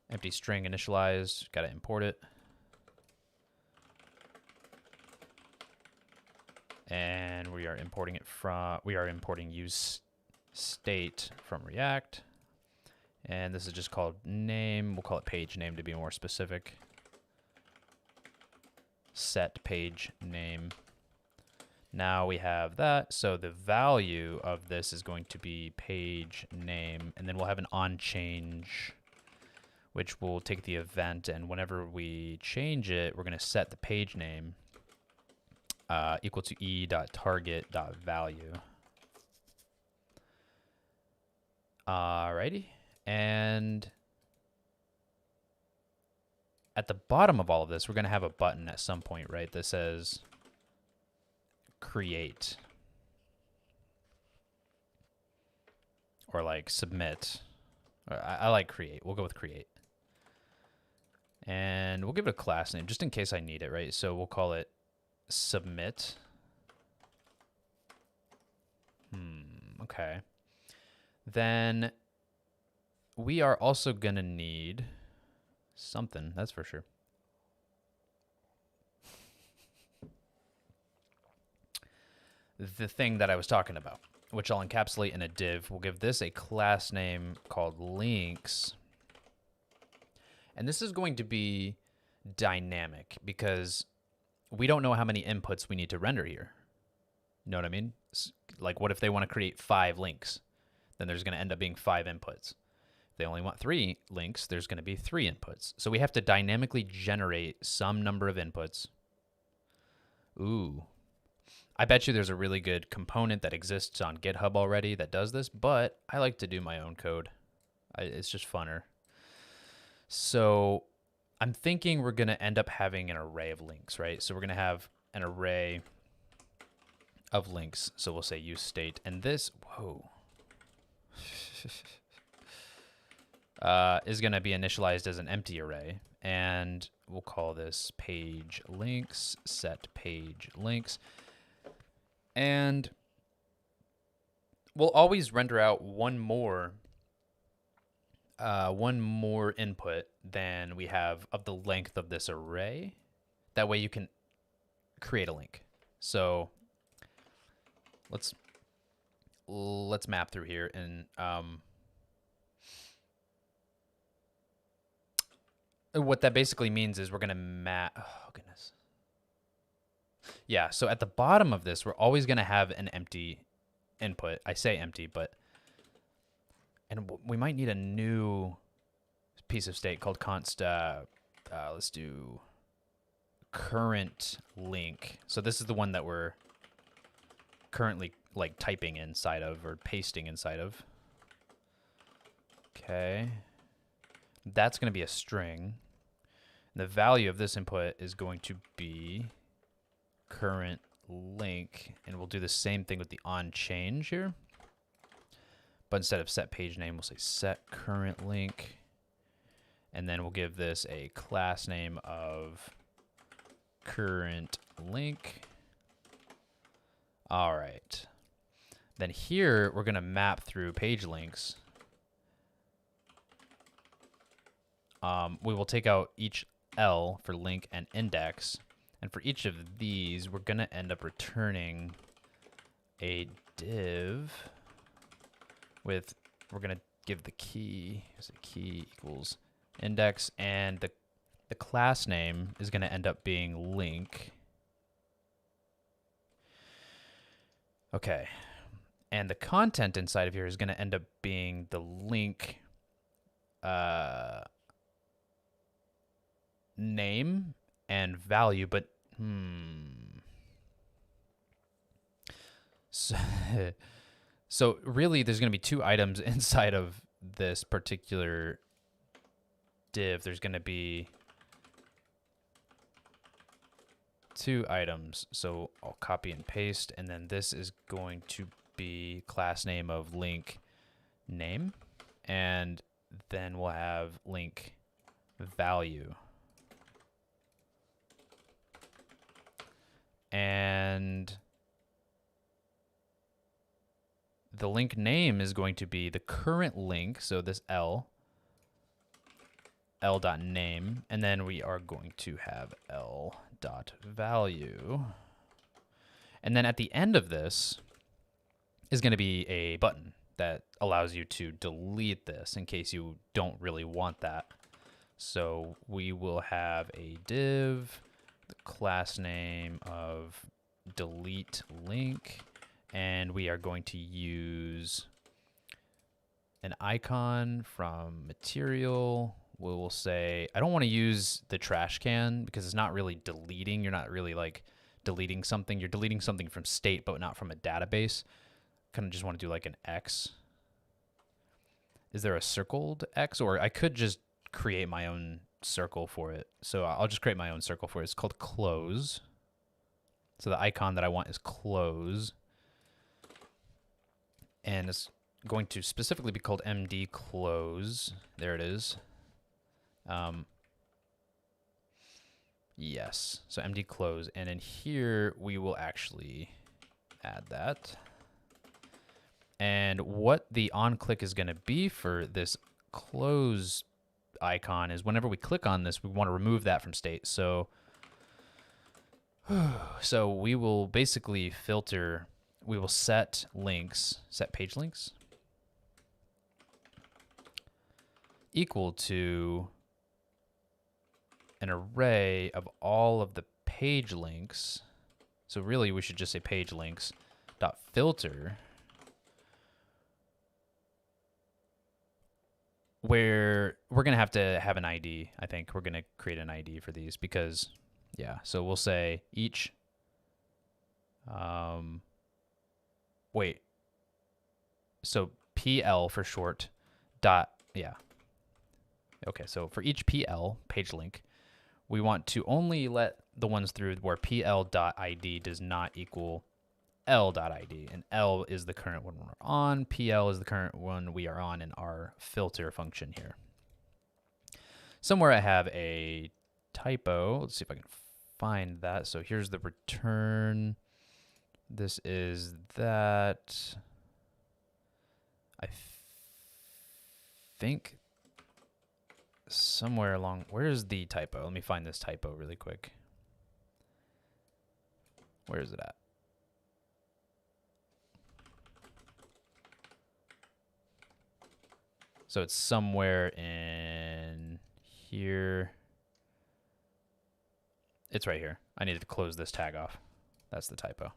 A: empty string initialized, got to import it. And we are importing use state from React. And this is just called name. We'll call it page name to be more specific. Set page name. Now we have that. So the value of this is going to be page name. And then we'll have an on change, which will take the event. And whenever we change it, we're going to set the page name equal to e.target.value. Alrighty. And at the bottom of all of this, we're going to have a button at some point, right, that says create or like submit. I like create. We'll go with create. And we'll give it a class name just in case I need it, right? So we'll call it submit. Okay. Then we are also going to need something, that's for sure. The thing that I was talking about, which I'll encapsulate in a div. We'll give this a class name called links. And this is going to be dynamic because we don't know how many inputs we need to render here. You know what I mean? Like, what if they want to create 5 links? Then there's going to end up being 5 inputs. If they only want 3 links, there's going to be 3 inputs. So we have to dynamically generate some number of inputs. Ooh. I bet you there's a really good component that exists on GitHub already that does this, but I like to do my own code. It's just funner. So I'm thinking we're going to end up having an array of links, right? So we're going to have an array of links. So we'll say use state. And this, whoa, is going to be initialized as an empty array. And we'll call this page links, set page links. And we'll always render out one more input than we have of the length of this array. That way you can create a link. So let's map through here and what that basically means is we're going to map. Oh goodness. Yeah, so at the bottom of this, we're always going to have an empty input. I say empty, and we might need a new piece of state called const, let's do current link. So this is the one that we're currently like typing inside of or pasting inside of. Okay. That's going to be a string. The value of this input is going to be current link, and we'll do the same thing with the on change here. But instead of set page name, we'll say set current link, and then we'll give this a class name of current link. All right. Then here we're going to map through page links. We will take out each L for link and index. And for each of these, we're going to end up returning a div with, we're going to give the key, so key equals index, and the class name is going to end up being link. Okay. And the content inside of here is going to end up being the link name and value, but so really there's going to be two items inside of this particular div. There's going to be two items. So I'll copy and paste, and then this is going to be class name of link name, and then we'll have link value. And the link name is going to be the current link, so this L.name, and then we are going to have L.value. And then at the end of this is going to be a button that allows you to delete this in case you don't really want that. So we will have a div, the class name of delete link, and we are going to use an icon from material. We will say, I don't want to use the trash can because it's not really deleting. You're not really like deleting something. You're deleting something from state, but not from a database. Kind of just want to do like an X. Is there a circled X? Or I could just create my own circle for it. So I'll just create my own circle for it. It's called close. So the icon that I want is close. And it's going to specifically be called MD close. There it is. Yes. So MD close. And in here, we will actually add that. And what the on click is going to be for this close icon is whenever we click on this, we want to remove that from state. So we will basically filter, we will set links, set page links equal to an array of all of the page links. So really we should just say page links dot filter, where we're going to have an ID. I think we're going to create an ID for these because, yeah. So we'll say each, wait. So PL for short dot, yeah. Okay, so for each PL, page link, we want to only let the ones through where PL.ID does not equal L.ID, and L is the current one we're on, PL is the current one we are on in our filter function here. Somewhere I have a typo. Let's see if I can find that. So here's the return. This is that. I think somewhere along, where's the typo? Let me find this typo really quick. Where is it at? So it's somewhere in here. It's right here. I needed to close this tag off. That's the typo.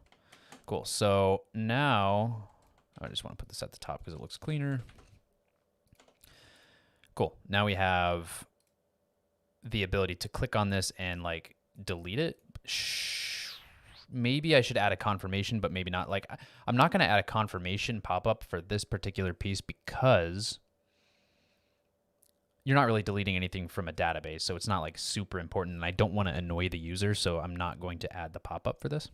A: Cool. So now I just want to put this at the top because it looks cleaner. Cool. Now we have the ability to click on this and like delete it. Maybe I should add a confirmation, but maybe not. Like, I'm not going to add a confirmation pop-up for this particular piece because you're not really deleting anything from a database, so it's not like super important, and I don't want to annoy the user, so I'm not going to add the pop-up for this.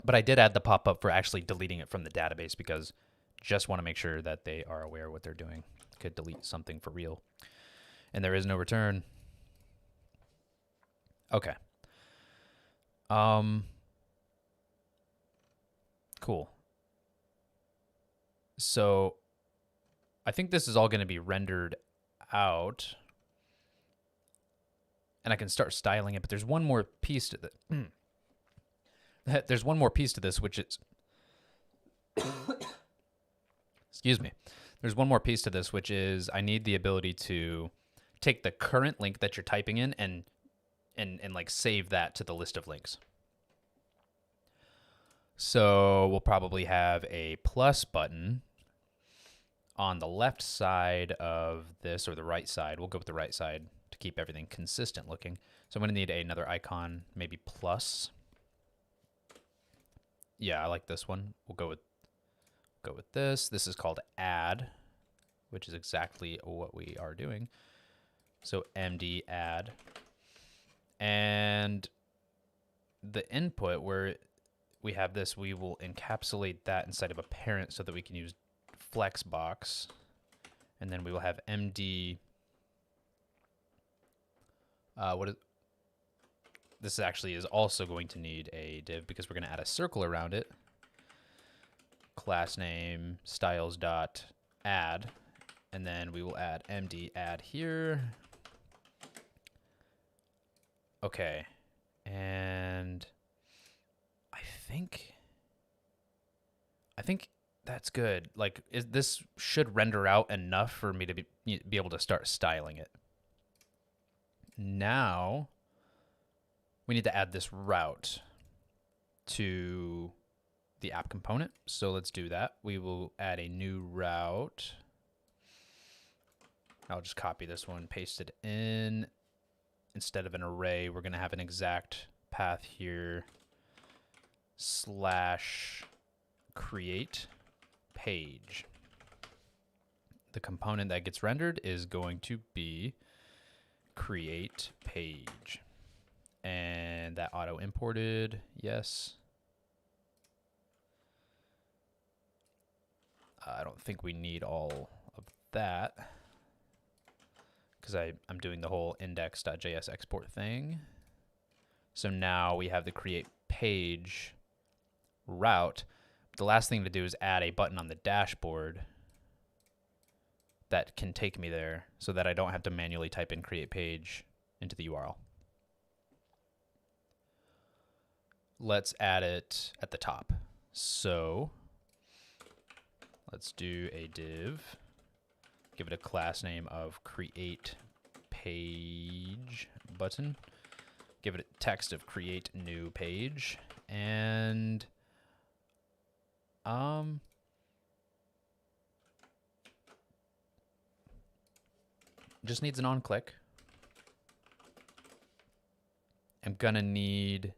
A: But I did add the pop-up for actually deleting it from the database because just want to make sure that they are aware of what they're doing. Could delete something for real. And there is no return. Okay. Cool. So I think this is all going to be rendered out. And I can start styling it, but there's one more piece to the there's one more piece to this, which is excuse me. There's one more piece to this, which is I need the ability to take the current link that you're typing in and like save that to the list of links. So we'll probably have a plus button on the left side of this, or the right side. We'll go with the right side to keep everything consistent looking. So I'm going to need another icon, maybe plus. Yeah, I like this one. We'll go with this. This is called add, which is exactly what we are doing. So MD add. And the input where we have this, we will encapsulate that inside of a parent so that we can use Flexbox. And then we will have MD. This actually is also going to need a div because we're going to add a circle around it. Class name styles dot add, and then we will add MD add here. Okay, and I think that's good. Like, this should render out enough for me to be able to start styling it. Now we need to add this route to the app component. So let's do that. We will add a new route. I'll just copy this one, paste it in. Instead of an array, we're going to have an exact path here / create page. The component that gets rendered is going to be create page. And that auto imported, yes. I don't think we need all of that because I'm doing the whole index.js export thing. So now we have the create page route. The last thing to do is add a button on the dashboard that can take me there so that I don't have to manually type in create page into the URL. Let's add it at the top. So let's do a div, give it a class name of create page button, give it a text of create new page, and just needs an on click. I'm gonna need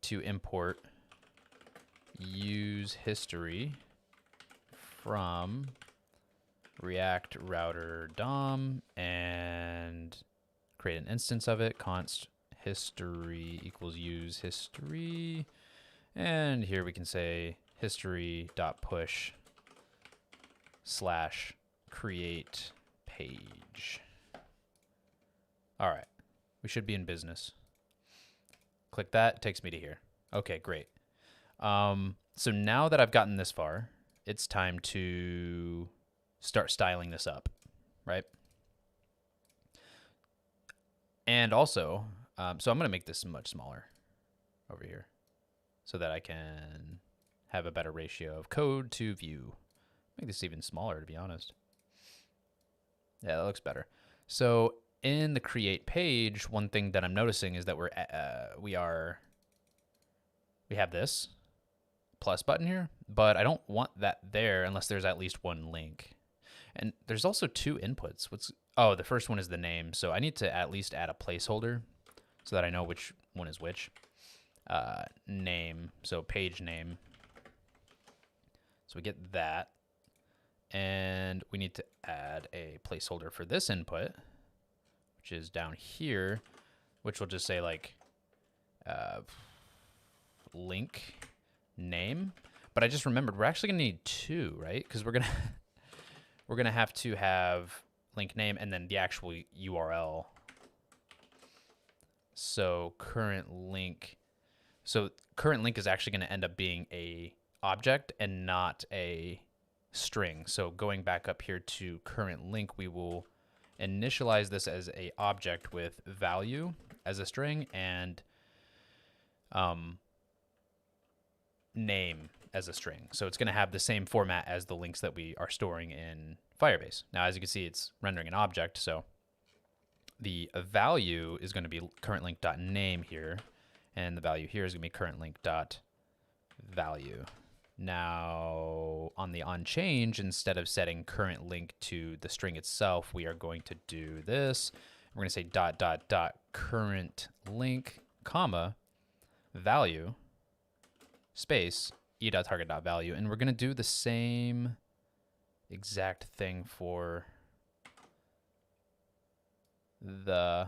A: to import use history from React router DOM and create an instance of it. Const history equals use history. And here we can say history.push / create page. All right, we should be in business. Click that, it takes me to here. Okay, great. So now that I've gotten this far, it's time to start styling this up, right? And also, so I'm going to make this much smaller over here so that I can have a better ratio of code to view. Make this even smaller, to be honest. Yeah, that looks better. So in the create page, one thing that I'm noticing is that we have this plus button here, but I don't want that there unless there's at least one link. And there's also two inputs. Oh, the first one is the name. So I need to at least add a placeholder so that I know which one is which. Name, so page name. So we get that. And we need to add a placeholder for this input, which is down here, which will just say like link name. But I just remembered we're actually gonna need two, right? Because we're gonna have to have link name and then the actual URL. So current link is actually going to end up being a object and not a string. So going back up here to current link, we will initialize this as a object with value as a string and name as a string. So it's going to have the same format as the links that we are storing in Firebase. Now, as you can see, it's rendering an object. So the value is going to be current link.name here. And the value here is going to be current link.value. Now, on the onChange, instead of setting current link to the string itself, we are going to do this. We're going to say current link, comma, value, space, e.target.value. And we're going to do the same exact thing for the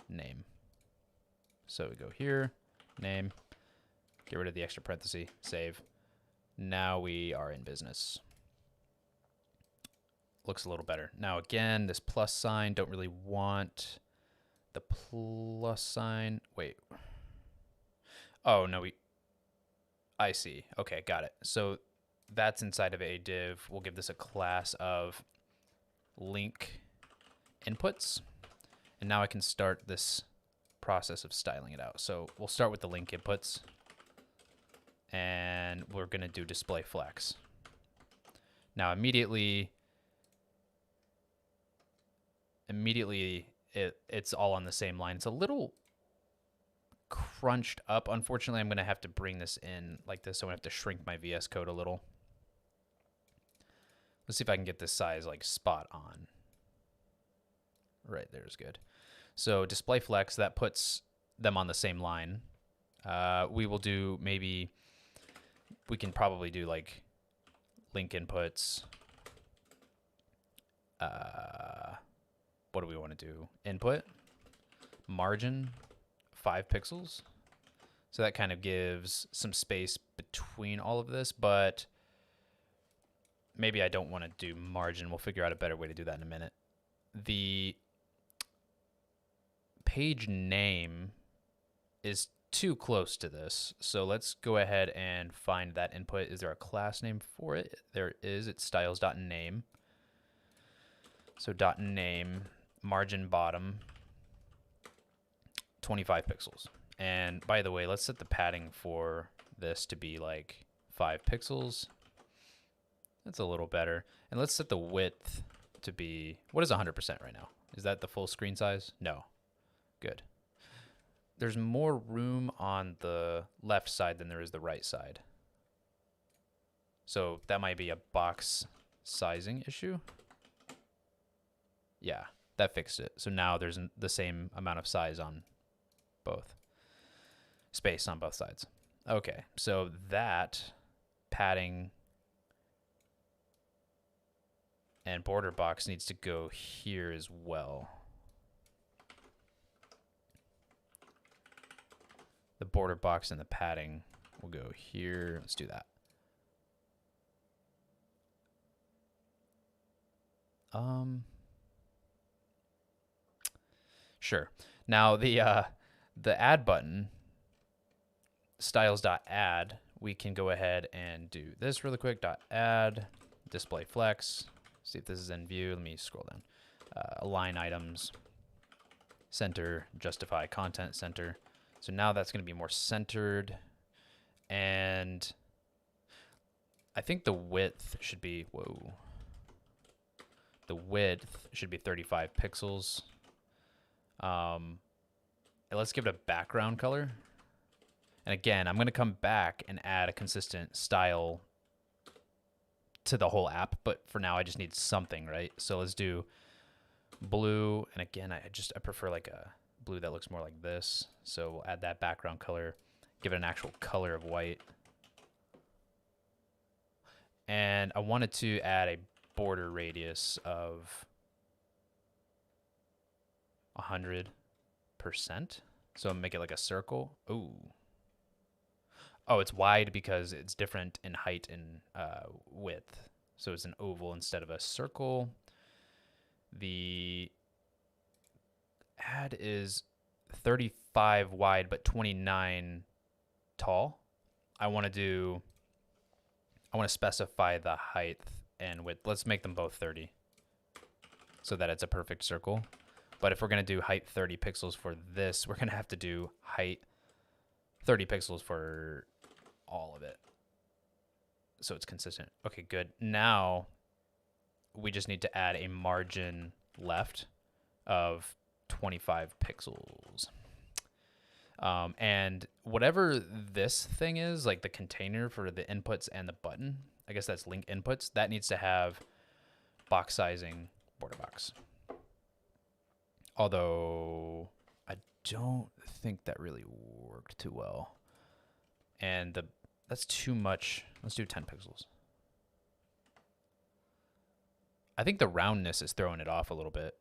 A: name. So we go here, name, get rid of the extra parenthesis, save. Now we are in business. Looks a little better. Now again, this plus sign, don't really want the plus sign. Wait. Oh, no, I see. Okay, got it. So that's inside of a div. We'll give this a class of link inputs. And now I can start this process of styling it out. So we'll start with the link inputs and we're going to do display flex. Now immediately it's all on the same line. It's a little crunched up. Unfortunately, I'm going to have to bring this in like this. So I'm going to have to shrink my VS Code a little. Let's see if I can get this size like spot on. Right there is good. So display flex, that puts them on the same line. We will do maybe, we can probably do like link inputs. What do we want to do? Input, margin, 5 pixels. So that kind of gives some space between all of this, but maybe I don't want to do margin. We'll figure out a better way to do that in a minute. The page name is too close to this. So let's go ahead and find that input. Is there a class name for it? There is. It's styles.name. So .name, margin bottom, 25 pixels. And by the way, let's set the padding for this to be like 5 pixels. That's a little better. And let's set the width to be, what is 100% right now? Is that the full screen size? No. Good. There's more room on the left side than there is the right side. So that might be a box sizing issue. Yeah, that fixed it. So now there's the same amount of size on both. Space on both sides. Okay, so that padding and border box needs to go here as well. The border box and the padding will go here. Let's do that. Sure. Now the add button, styles.add, we can go ahead and do this really quick. .add, display flex. See if this is in view. Let me scroll down. Align items, center, justify content center. So now that's going to be more centered. And I think the width should be, whoa. The width should be 35 pixels. Let's give it a background color. And again, I'm going to come back and add a consistent style to the whole app, but for now I just need something, right? So let's do blue, and again, I prefer like a blue that looks more like this. So we'll add that background color, give it an actual color of white. And I wanted to add a border radius of 100%. So make it like a circle. Ooh. Oh, it's wide because it's different in height and width. So it's an oval instead of a circle. The ad is 35 wide but 29 tall. I want to specify the height and width. Let's make them both 30 so that it's a perfect circle. But if we're going to do height 30 pixels for this, we're going to have to do height 30 pixels for all of it, so it's consistent. Okay, good. Now we just need to add a margin left of 25 pixels. And whatever this thing is, like the container for the inputs and the button, I guess that's link inputs, that needs to have box sizing border box. Although I don't think that really worked too well. And that's too much. Let's do 10 pixels. I think the roundness is throwing it off a little bit.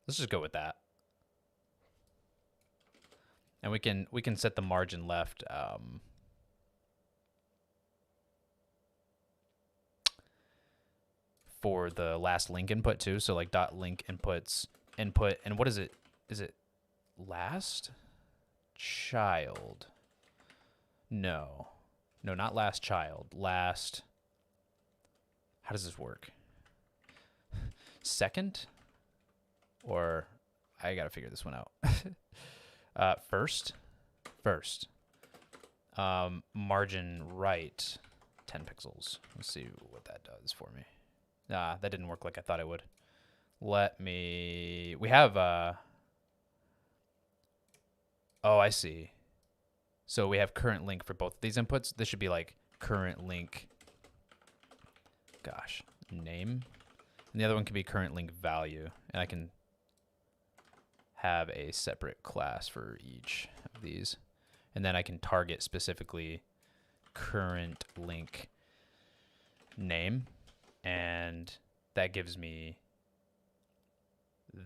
A: Let's just go with that. And we can set the margin left for the last link input too. So like dot link inputs input, and what is it? Is it last child? No, not last child. Last. How does this work? Second, or I gotta figure this one out. First. Margin right, 10 pixels. Let's see what that does for me. That didn't work like I thought it would. We have, oh, I see. So we have current link for both of these inputs. This should be like current link, gosh, name. And the other one can be current link value. And I can have a separate class for each of these. And then I can target specifically current link name. And that gives me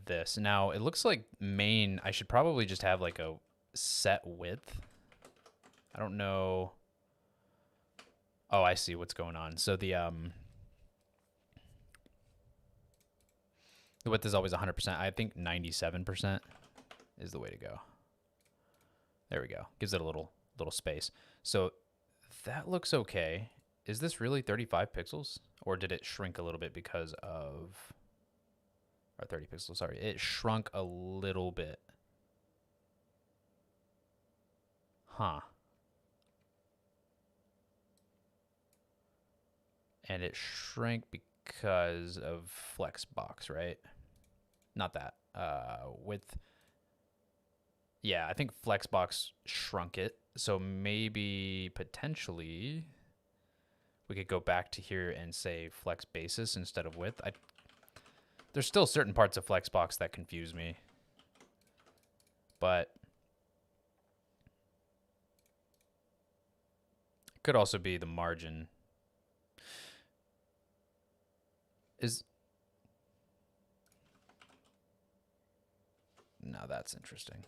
A: this. Now, it looks like main, I should probably just have like a set width. I don't know. Oh, I see what's going on. So the width is always 100%. I think 97% is the way to go. There we go. Gives it a little space. So that looks okay. Is this really 35 pixels? Or did it shrink a little bit because of... Or 30 pixels, sorry. It shrunk a little bit. Huh. And it shrank because of Flexbox, right? Not that. Width. Yeah, I think Flexbox shrunk it. So maybe potentially we could go back to here and say flex basis instead of width. There's still certain parts of Flexbox that confuse me. But it could also be the margin. Now that's interesting.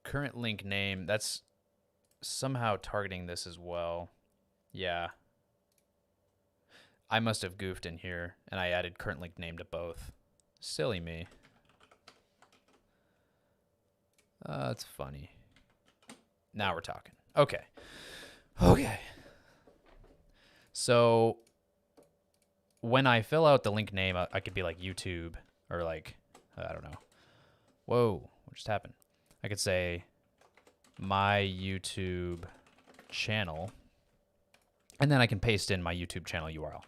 A: Current link name, that's somehow targeting this as well. Yeah. I must have goofed in here, and I added current link name to both. Silly me. That's funny. Now we're talking. Okay. So when I fill out the link name, I could be like YouTube or like, I don't know. Whoa, what just happened? I could say my YouTube channel, and then I can paste in my YouTube channel URL.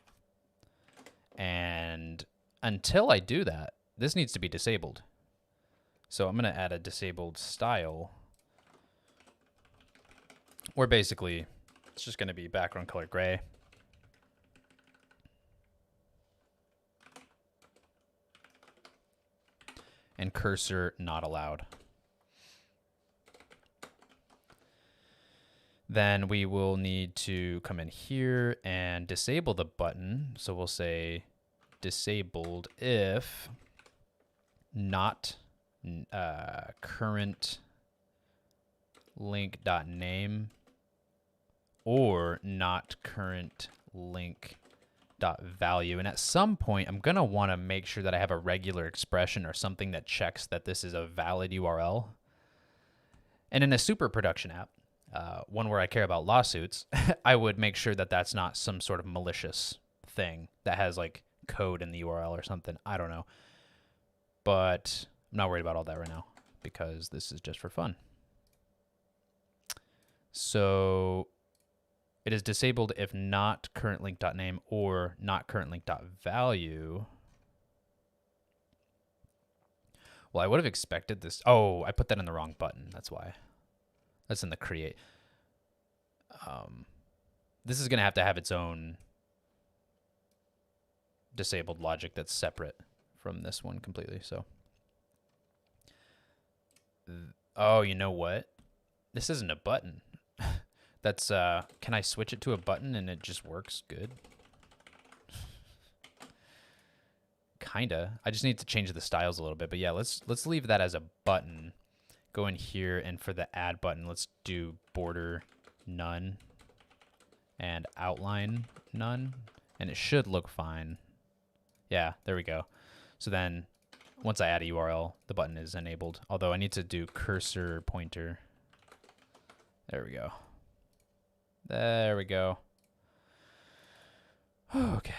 A: And until I do that, this needs to be disabled. So I'm going to add a disabled style Where basically it's just going to be background color gray. And cursor not allowed. Then we will need to come in here and disable the button. So we'll say disabled if not current link.name or not current link.value. And at some point, I'm going to want to make sure that I have a regular expression or something that checks that this is a valid URL. And in a super production app, one where I care about lawsuits, I would make sure that that's not some sort of malicious thing that has like code in the URL or something. I don't know. But I'm not worried about all that right now because this is just for fun. So it is disabled if not current link.name or not current link.value. Well, I would have expected this. Oh, I put that in the wrong button. That's why. That's in the create. This is going to have its own disabled logic that's separate from this one completely. So, oh, you know what? This isn't a button. That's, can I switch it to a button and it just works good? Kinda. I just need to change the styles a little bit. But yeah, let's leave that as a button. Go in here, and for the add button, let's do border none and outline none, and it should look fine. Yeah, there we go. So then once I add a URL, the button is enabled, although I need to do cursor pointer. There we go. There we go. Okay.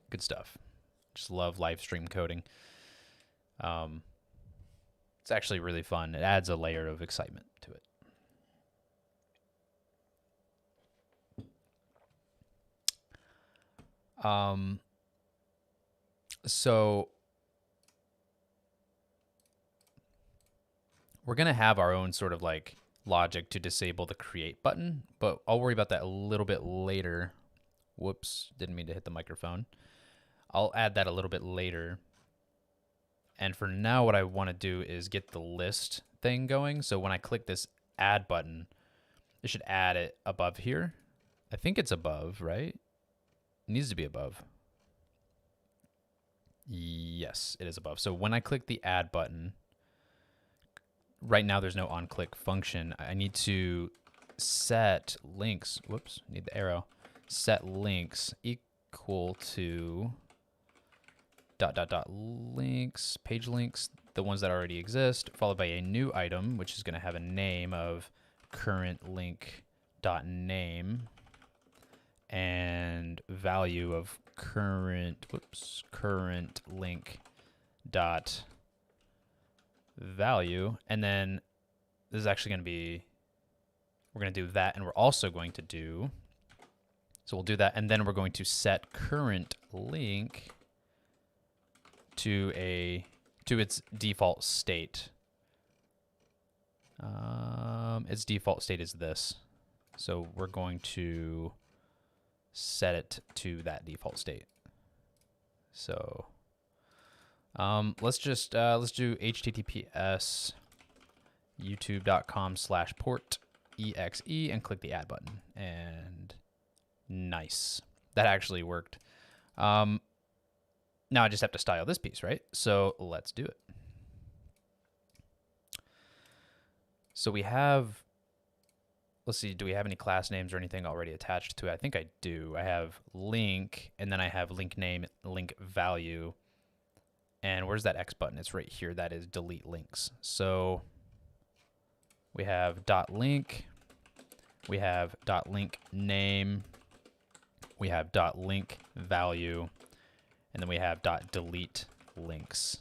A: Good stuff. Just love live stream coding. It's actually really fun. It adds a layer of excitement to it. So we're going to have our own sort of like logic to disable the create button, but I'll worry about that a little bit later. Whoops, didn't mean to hit the microphone. I'll add that a little bit later. And for now, what I want to do is get the list thing going. So when I click this add button, it should add it above here. I think it's above, right? It needs to be above. Yes, it is above. So when I click the add button, right now there's no on-click function. I need to set links. Whoops, need the arrow. Set links equal to ... links, page links, the ones that already exist, followed by a new item, which is going to have a name of current link.name and value of current link dot value. And then this is actually going to be, we're going to do that, and we're also going to do, so we'll do that, and then we're going to set current link to its default state. Its default state is this. So we're going to set it to that default state. So let's do HTTPS youtube.com/port.exe and click the add button. And nice. That actually worked. Now I just have to style this piece, right? So let's do it. So we have, let's see, do we have any class names or anything already attached to it? I think I do. I have link, and then I have link name, link value. And where's that X button? It's right here. That is delete links. So we have .link, we have .link name, we have .link value, and then we have .delete links.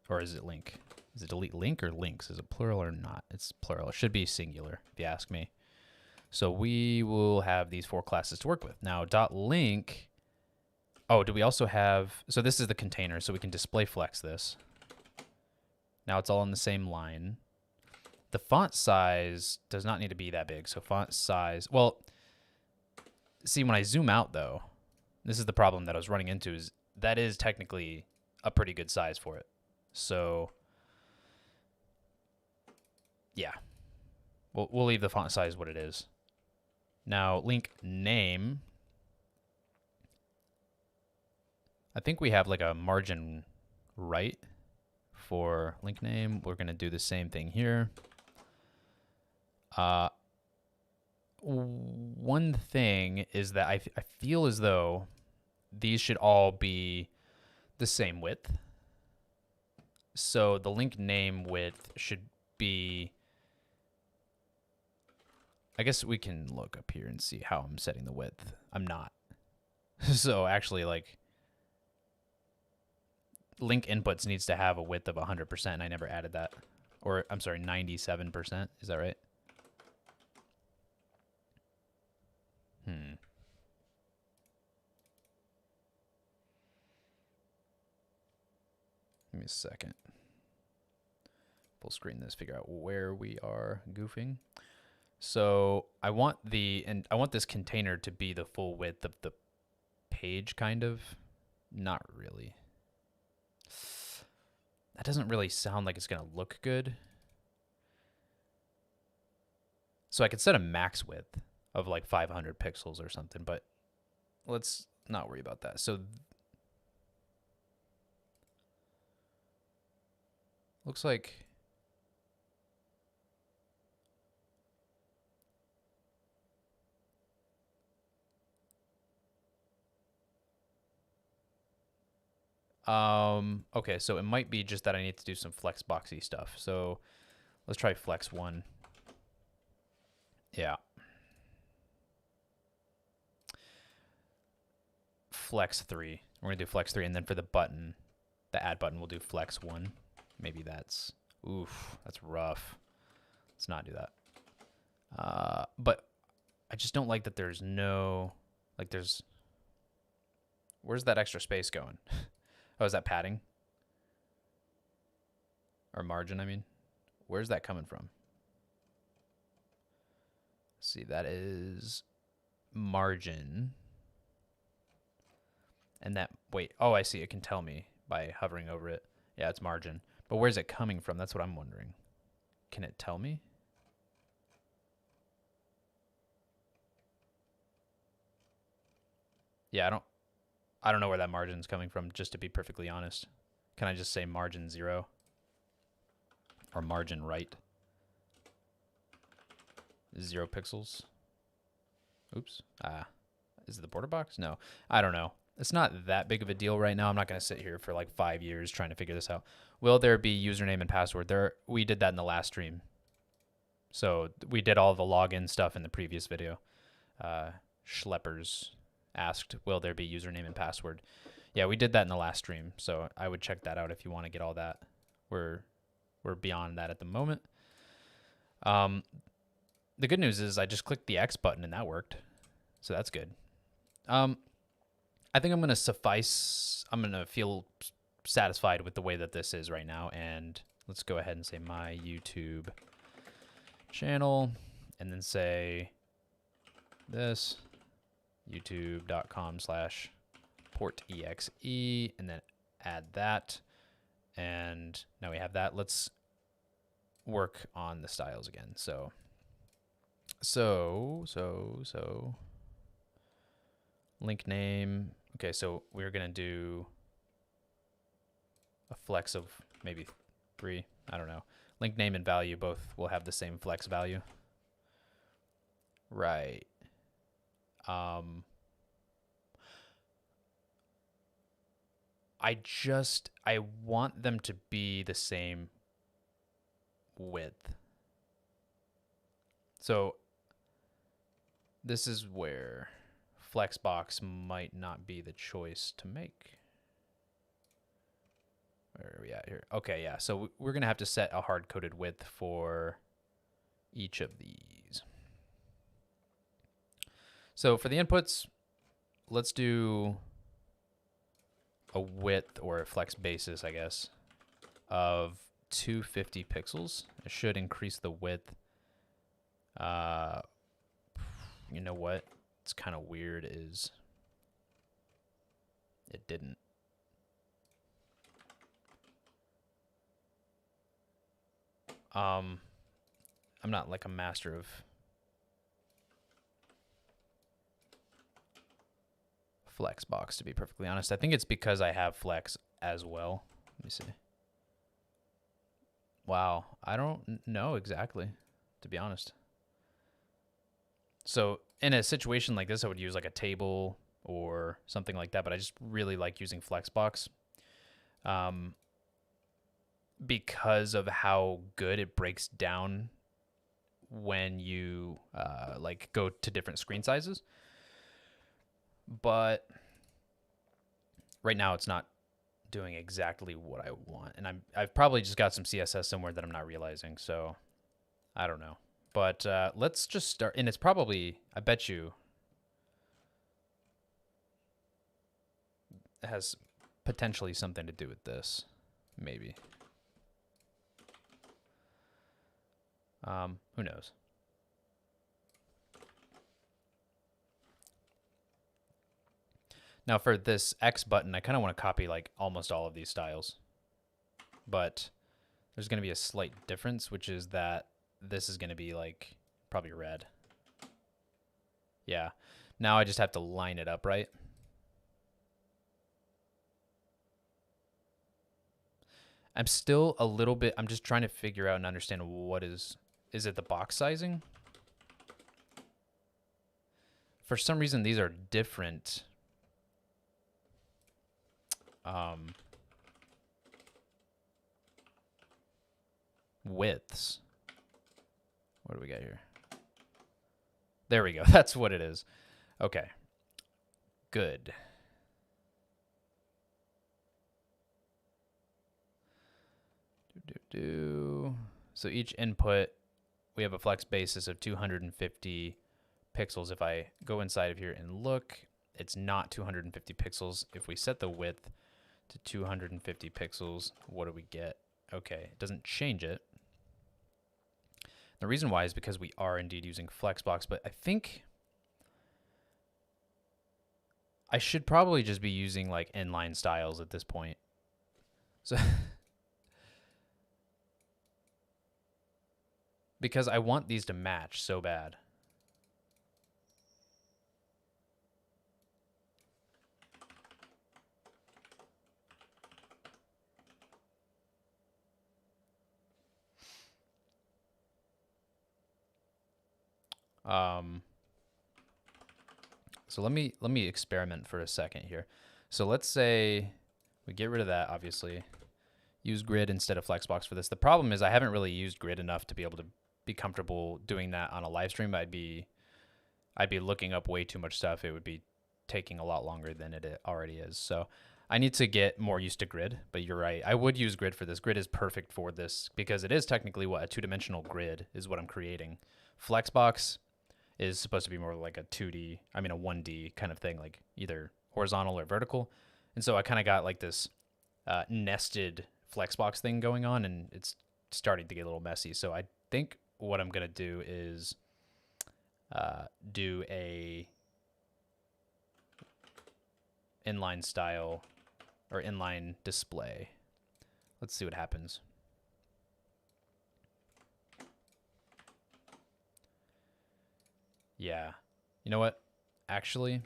A: Or is it link? Is it delete link or links? Is it plural or not? It's plural. It should be singular, if you ask me. So we will have these 4 classes to work with. Now, .link, oh, do we also have, so this is the container, so we can display flex this. Now it's all in the same line. the font size does not need to be that big. So font size, well, see, when I zoom out though, this is the problem that I was running into, is that is technically a pretty good size for it. So yeah, we'll leave the font size what it is. Now link name, I think we have like a margin right for link name. We're gonna do the same thing here. One thing is that I feel as though these should all be the same width. So the link name width should be, I guess we can look up here and see how I'm setting the width. I'm not. So actually, like, link inputs needs to have a width of 100%. I never added that. Or I'm sorry, 97%. Is that right? Give me a second. Full screen this, figure out where we are goofing. So I want this container to be the full width of the page, kind of. Not really. That doesn't really sound like it's gonna look good. So I could set a max width of like 500 pixels or something, but let's not worry about that. So looks like okay, so it might be just that I need to do some flex boxy stuff. So let's try flex 1. Yeah. Flex 3. We're gonna do flex 3, and then for the button, the add button, we'll do flex 1. Maybe that's, oof, that's rough. Let's not do that. But I just don't like that there's no, like there's, where's that extra space going? Oh, is that padding? Or margin, I mean. Where's that coming from? Let's see, that is margin. And that, wait, oh, I see, it can tell me by hovering over it. Yeah, it's margin. But where's it coming from? That's what I'm wondering. Can it tell me? Yeah, I don't know where that margin's coming from, just to be perfectly honest. Can I just say margin 0? Or margin right? 0 pixels. Oops. Is it the border box? No, I don't know. It's not that big of a deal right now. I'm not going to sit here for like 5 years trying to figure this out. Will there be username and password? We did that in the last stream. So we did all the login stuff in the previous video. Schleppers asked, will there be username and password? Yeah, we did that in the last stream. So I would check that out if you want to get all that. We're beyond that at the moment. The good news is I just clicked the X button and that worked. So that's good. I think I'm going to feel satisfied with the way that this is right now. And let's go ahead and say my YouTube channel and then say this youtube.com/portexe and then add that. And now we have that. Let's work on the styles again. So link name. Okay, so we're going to do a flex of maybe 3. I don't know. Link name and value both will have the same flex value. Right. I want them to be the same width. So this is where Flexbox might not be the choice to make. Where are we at here? Okay, yeah. So we're going to have to set a hard-coded width for each of these. So for the inputs, let's do a width or a flex basis, I guess, of 250 pixels. It should increase the width. You know what? It's kind of weird is it didn't. I'm not like a master of Flexbox, to be perfectly honest. I think it's because I have Flex as well. Let me see. Wow, I don't know exactly, to be honest. So in a situation like this, I would use like a table or something like that, but I just really like using Flexbox because of how good it breaks down when you like go to different screen sizes. But right now it's not doing exactly what I want, and I've probably just got some CSS somewhere that I'm not realizing, so I don't know. But let's just start, and it's probably, I bet you, it has potentially something to do with this, maybe. Who knows? Now for this X button, I kind of want to copy like almost all of these styles, but there's going to be a slight difference, which is that this is going to be like probably red. Yeah. Now I just have to line it up right. I'm still a little bit, I'm just trying to figure out and understand what is it the box sizing? For some reason, these are different widths. What do we got here? There we go. That's what it is. Okay. Good. So each input, we have a flex basis of 250 pixels. If I go inside of here and look, it's not 250 pixels. If we set the width to 250 pixels, what do we get? Okay, it doesn't change it. The reason why is because we are indeed using Flexbox, but I think I should probably just be using like inline styles at this point. So because I want these to match so bad. So let me experiment for a second here. So let's say we get rid of that, obviously. Use grid instead of Flexbox for this. The problem is I haven't really used grid enough to be able to be comfortable doing that on a live stream. I'd be looking up way too much stuff. It would be taking a lot longer than it already is. So I need to get more used to grid, but you're right. I would use grid for this. Grid is perfect for this because it is technically what a two-dimensional grid is what I'm creating. Flexbox is supposed to be more like a 2D, I mean a 1D kind of thing, like either horizontal or vertical. And so I kind of got like this nested Flexbox thing going on, and it's starting to get a little messy. So I think what I'm going to do is do a inline style or inline display. Let's see what happens. Yeah. You know what? Actually,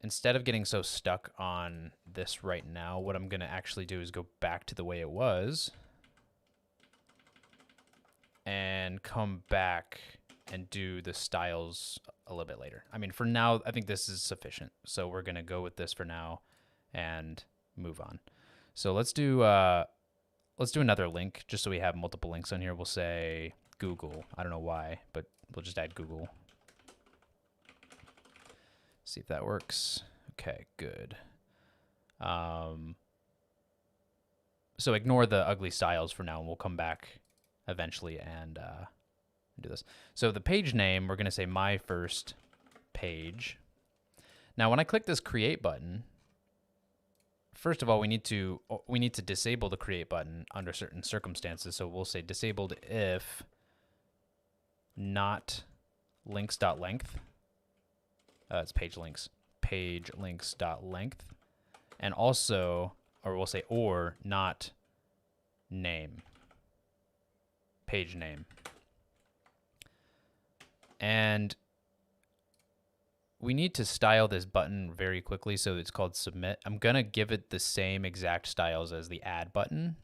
A: instead of getting so stuck on this right now, what I'm going to actually do is go back to the way it was and come back and do the styles a little bit later. I mean, for now, I think this is sufficient. So we're going to go with this for now and move on. So let's do another link just so we have multiple links on here. We'll say Google. I don't know why, but we'll just add Google. See if that works. Okay, good. So ignore the ugly styles for now, and we'll come back eventually and do this. So the page name, we're going to say my first page. Now, when I click this create button, first of all, we need to disable the create button under certain circumstances. So we'll say disabled if not links.length. It's page links.length. And also, or we'll say or not name, page name. And we need to style this button very quickly, so it's called submit. I'm gonna give it the same exact styles as the add button.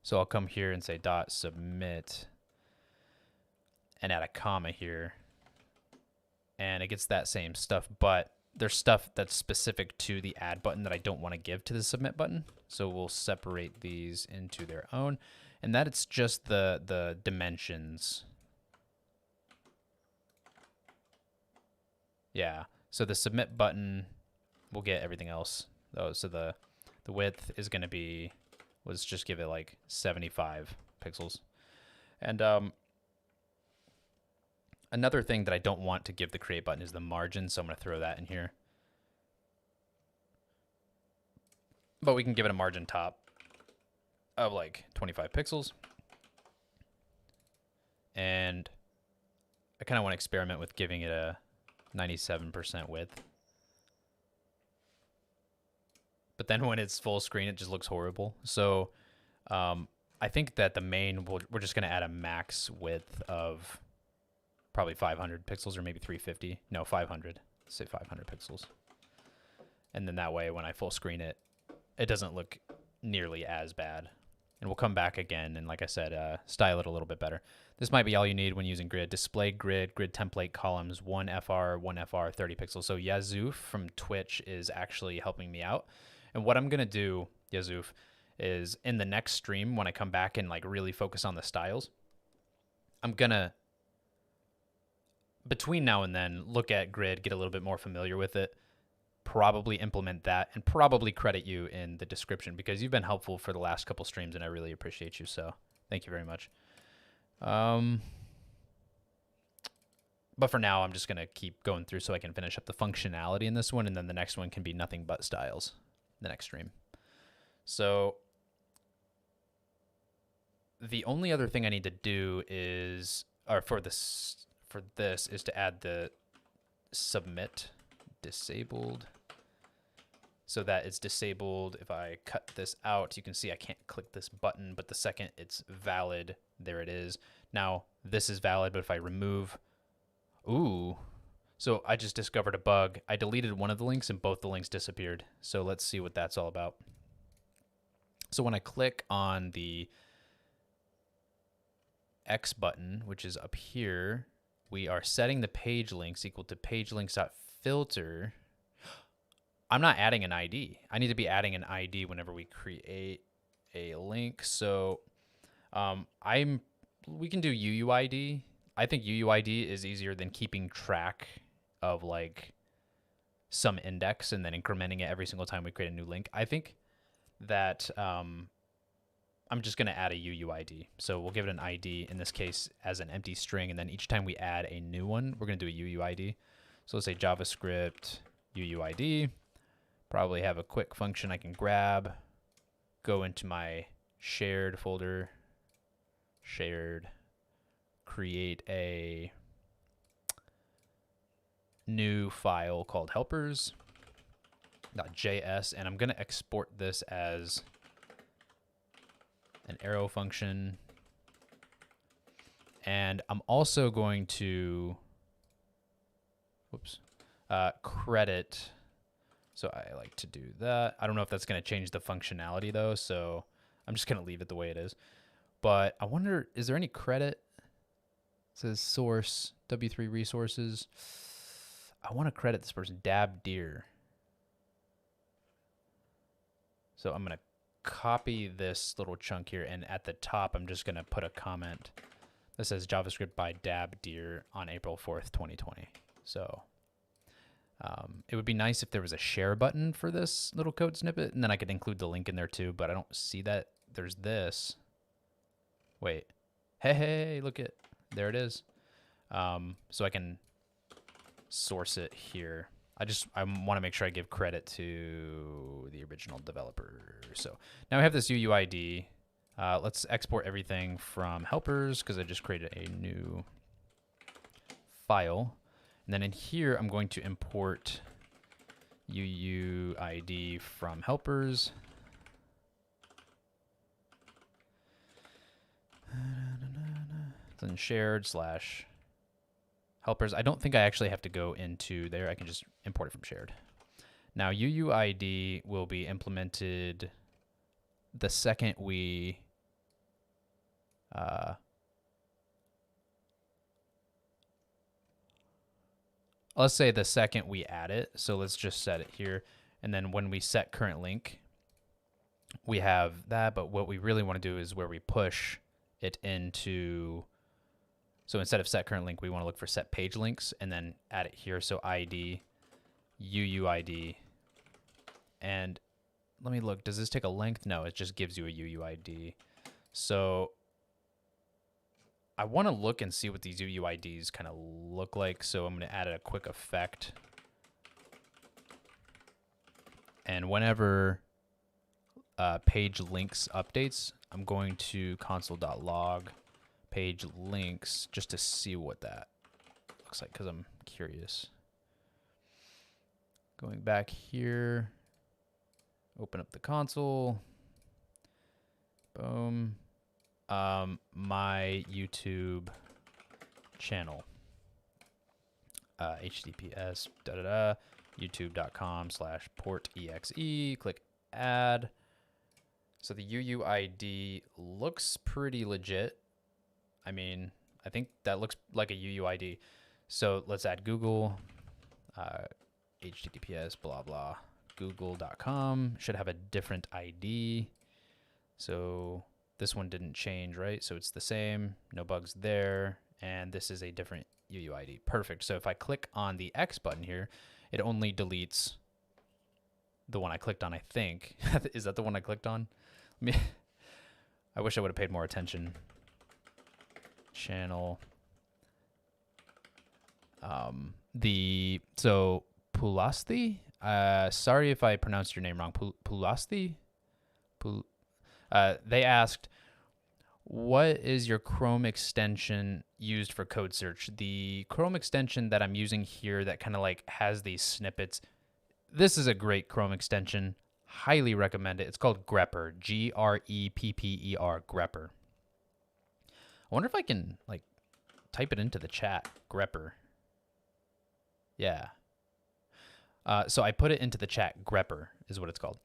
A: So I'll come here and say dot submit and add a comma here. And it gets that same stuff, but there's stuff that's specific to the add button that I don't want to give to the submit button. So we'll separate these into their own, and that it's just the dimensions. Yeah, so the submit button will get everything else. Oh, so the width is going to be, let's just give it like 75 pixels. And another thing that I don't want to give the create button is the margin, so I'm going to throw that in here. But we can give it a margin top of like 25 pixels. And I kind of want to experiment with giving it a 97% width. But then when it's full screen, it just looks horrible. So I think that the main, we're just going to add a max width of probably 500 pixels or maybe 350. No, 500. Let's say 500 pixels. And then that way, when I full screen it, it doesn't look nearly as bad. And we'll come back again and, like I said, style it a little bit better. This might be all you need when using grid. Display grid, grid template columns, 1FR, 30 pixels. So Yazoof from Twitch is actually helping me out. And what I'm going to do, Yazoof, is in the next stream, when I come back and like really focus on the styles, I'm going to, between now and then, look at grid, get a little bit more familiar with it, probably implement that, and probably credit you in the description because you've been helpful for the last couple streams and I really appreciate you. So thank you very much. But for now, I'm just going to keep going through so I can finish up the functionality in this one. And then the next one can be nothing but styles, the next stream. So the only other thing I need to do is, or for this is to add the submit disabled, so that it's disabled. If I cut this out, you can see I can't click this button, but the second it's valid, there it is. Now this is valid, but if I remove, ooh, so I just discovered a bug. I deleted one of the links and both the links disappeared. So let's see what that's all about. So when I click on the X button, which is up here, we are setting the page links equal to page links.filter. I'm not adding an ID. I need to be adding an ID whenever we create a link. So we can do UUID. I think UUID is easier than keeping track of like some index and then incrementing it every single time we create a new link. I think that I'm just going to add a UUID. So we'll give it an ID, in this case, as an empty string. And then each time we add a new one, we're going to do a UUID. So let's say JavaScript UUID. Probably have a quick function I can grab, go into my shared folder, shared, create a new file called helpers.js, and I'm going to export this as an arrow function. And I'm also going to, credit. So I like to do that. I don't know if that's going to change the functionality though, so I'm just going to leave it the way it is. But I wonder, is there any credit? It says source, W3 resources. I want to credit this person, Dab Deer. So I'm going to copy this little chunk here, and at the top, I'm just going to put a comment that says JavaScript by Dab Deer on April 4th, 2020. So it would be nice if there was a share button for this little code snippet, and then I could include the link in there too, but I don't see that. There's this. Wait. Hey, look at, there it is. So I can source it here. I want to make sure I give credit to the original developer. So now we have this UUID. Let's export everything from helpers because I just created a new file. And then in here, I'm going to import UUID from helpers. Then shared / helpers. I don't think I actually have to go into there. I can just import it from shared. Now UUID will be implemented the second we let's say the second we add it. So let's just set it here. And then when we set current link, we have that. But what we really want to do is where we push it into. So instead of set current link, we want to look for set page links and then add it here. So ID, UUID, and let me look. Does this take a length? No, it just gives you a UUID. So I want to look and see what these UUIDs kind of look like. So I'm going to add a quick effect. And whenever page links updates, I'm going to console.log page links just to see what that looks like because I'm curious. Going back here, open up the console. Boom. My YouTube channel. HTTPS youtube.com/portexe. Click add. So the UUID looks pretty legit. I mean, I think that looks like a UUID. So let's add Google, HTTPS, blah, blah, google.com. Should have a different ID. So this one didn't change, right? So it's the same, no bugs there. And this is a different UUID. Perfect. So if I click on the X button here, it only deletes the one I clicked on, I think. Is that the one I clicked on? I wish I would have paid more attention. Channel. So Pulasti. Sorry if I pronounced your name wrong. Pulasti. They asked, what is your Chrome extension used for code search? The Chrome extension that I'm using here that kind of like has these snippets. This is a great Chrome extension. Highly recommend it. It's called grepper. Grepper. Grepper. I wonder if I can like type it into the chat. Grepper. Yeah. So I put it into the chat. Grepper is what it's called.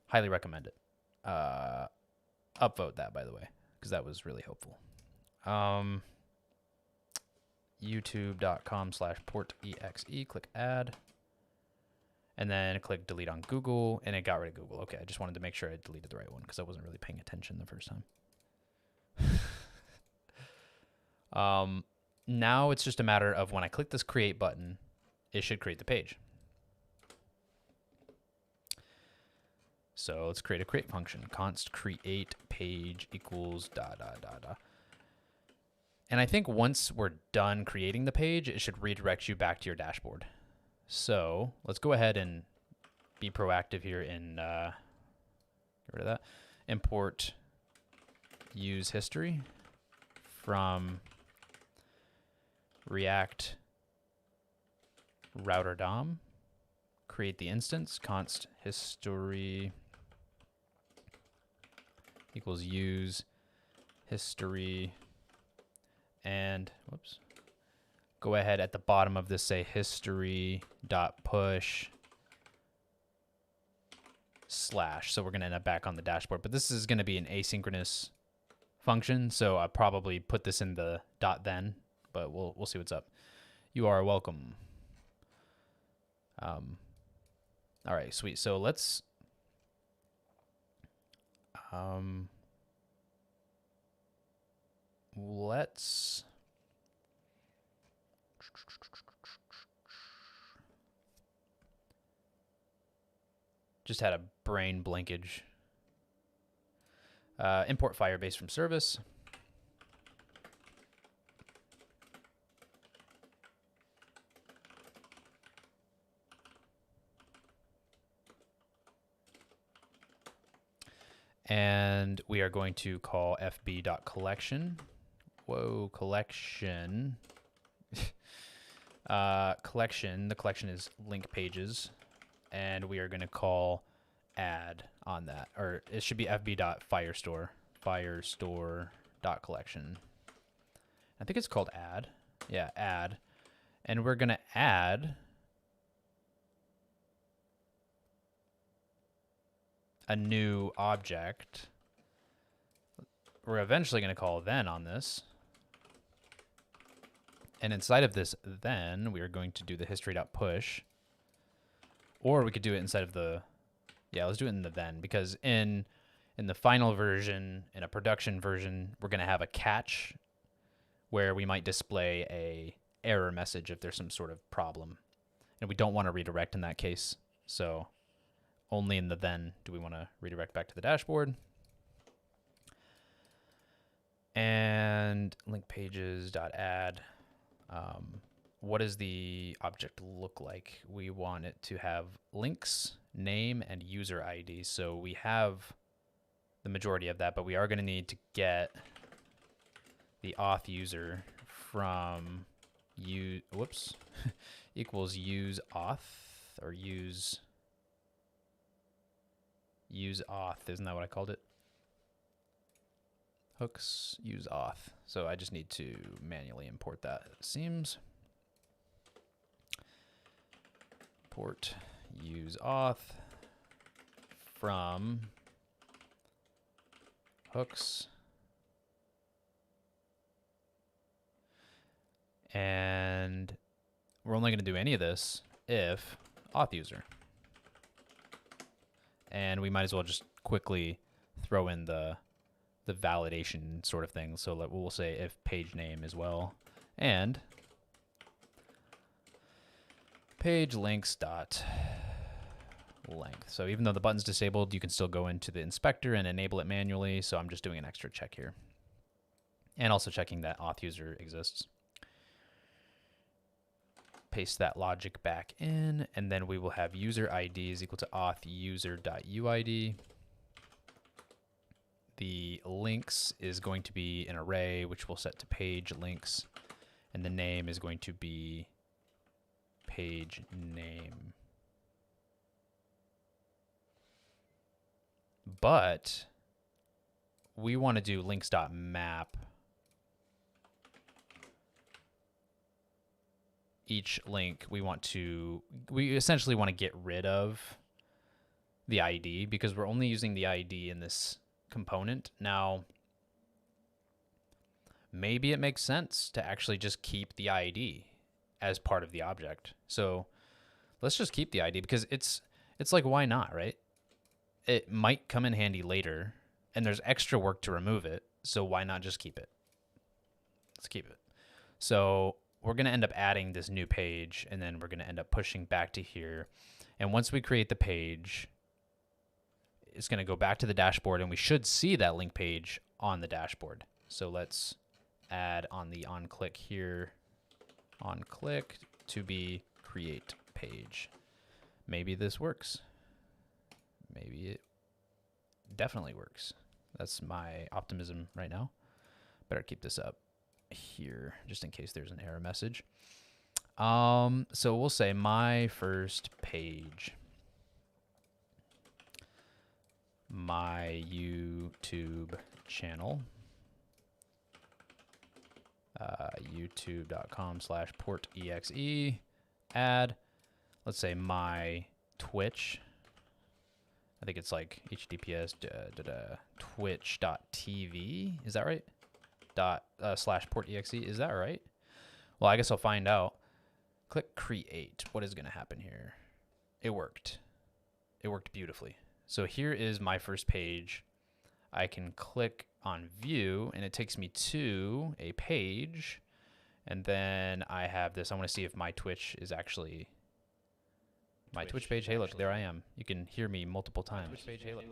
A: Highly recommend it. Upvote that, by the way, because that was really helpful. youtube.com/portexe. Click add. And then click delete on Google, and it got rid of Google. Okay, I just wanted to make sure I deleted the right one because I wasn't really paying attention the first time. Now it's just a matter of when I click this create button, it should create the page. So let's create a create function. Const create page equals ... And I think once we're done creating the page, it should redirect you back to your dashboard. So let's go ahead and be proactive here and get rid of that. Import use history from React router DOM. Create the instance, const history equals use history, and whoops. Go ahead at the bottom of this, say history.push /. So we're going to end up back on the dashboard, but this is going to be an asynchronous function. So I'll probably put this in the .then, but we'll see what's up. You are welcome. All right, sweet. So let's just had a brain blankage. Import Firebase from service. And we are going to call fb.collection. Whoa, collection. Collection. The collection is link pages. And we are going to call add on that. Or it should be fb.firestore. Firestore.collection. I think it's called add. Yeah, add. And we're going to add a new object. We're eventually going to call then on this. And inside of this then, we are going to do the history.push. Or we could do it inside of the, yeah, let's do it in the then, because in the final version, in a production version, we're going to have a catch where we might display a error message if there's some sort of problem. And we don't want to redirect in that case. So only in the then do we want to redirect back to the dashboard. And link pages.add. What does the object look like? We want it to have links, name, and user ID. So we have the majority of that, but we are going to need to get the auth user from equals use auth or use auth. Isn't that what I called it? Hooks use auth. So I just need to manually import that, it seems. Import use auth from hooks. And we're only going to do any of this if auth user. And we might as well just quickly throw in the validation sort of thing. So we'll say if page name as well. And page links dot length. So even though the button's disabled, you can still go into the inspector and enable it manually. So I'm just doing an extra check here. And also checking that auth user exists. Paste that logic back in, and then we will have user ID is equal to auth user.uid. The links is going to be an array, which we'll set to page links, and the name is going to be page name. But we want to do links.map. Each link we essentially want to get rid of the ID because we're only using the ID in this component. Now, maybe it makes sense to actually just keep the ID as part of the object. So let's just keep the ID because it's like, why not, right? It might come in handy later and there's extra work to remove it. So why not just keep it? Let's keep it. So we're going to end up adding this new page, and then we're going to end up pushing back to here. And once we create the page, it's going to go back to the dashboard, and we should see that link page on the dashboard. So let's add on the onClick here, onClick to be create page. Maybe this works. Maybe it definitely works. That's my optimism right now. Better keep this up here just in case there's an error message. So we'll say my first page, my YouTube channel, youtube.com/portexe, add, let's say my Twitch. I think it's like https twitch.tv. Is that right? /portexe. Is that right? Well, I guess I'll find out. Click create. What is going to happen here? It worked. It worked beautifully. So here is my first page. I can click on view and it takes me to a page. And then I have this. I want to see if my Twitch is actually my Twitch page. Hey, look, there I am. You can hear me multiple times. Twitch page. Hey, look.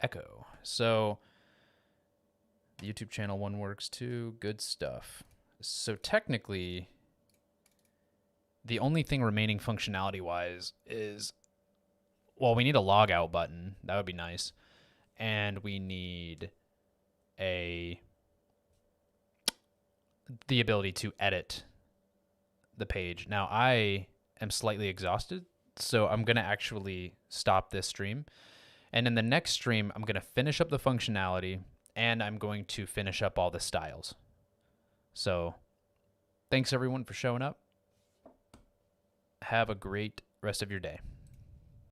A: Echo. So the YouTube channel one works too. Good stuff. So technically, the only thing remaining functionality-wise is, well, we need a logout button. That would be nice. And we need the ability to edit the page. Now I am slightly exhausted, so I'm going to actually stop this stream. And in the next stream, I'm going to finish up the functionality and I'm going to finish up all the styles. So thanks everyone for showing up. Have a great rest of your day.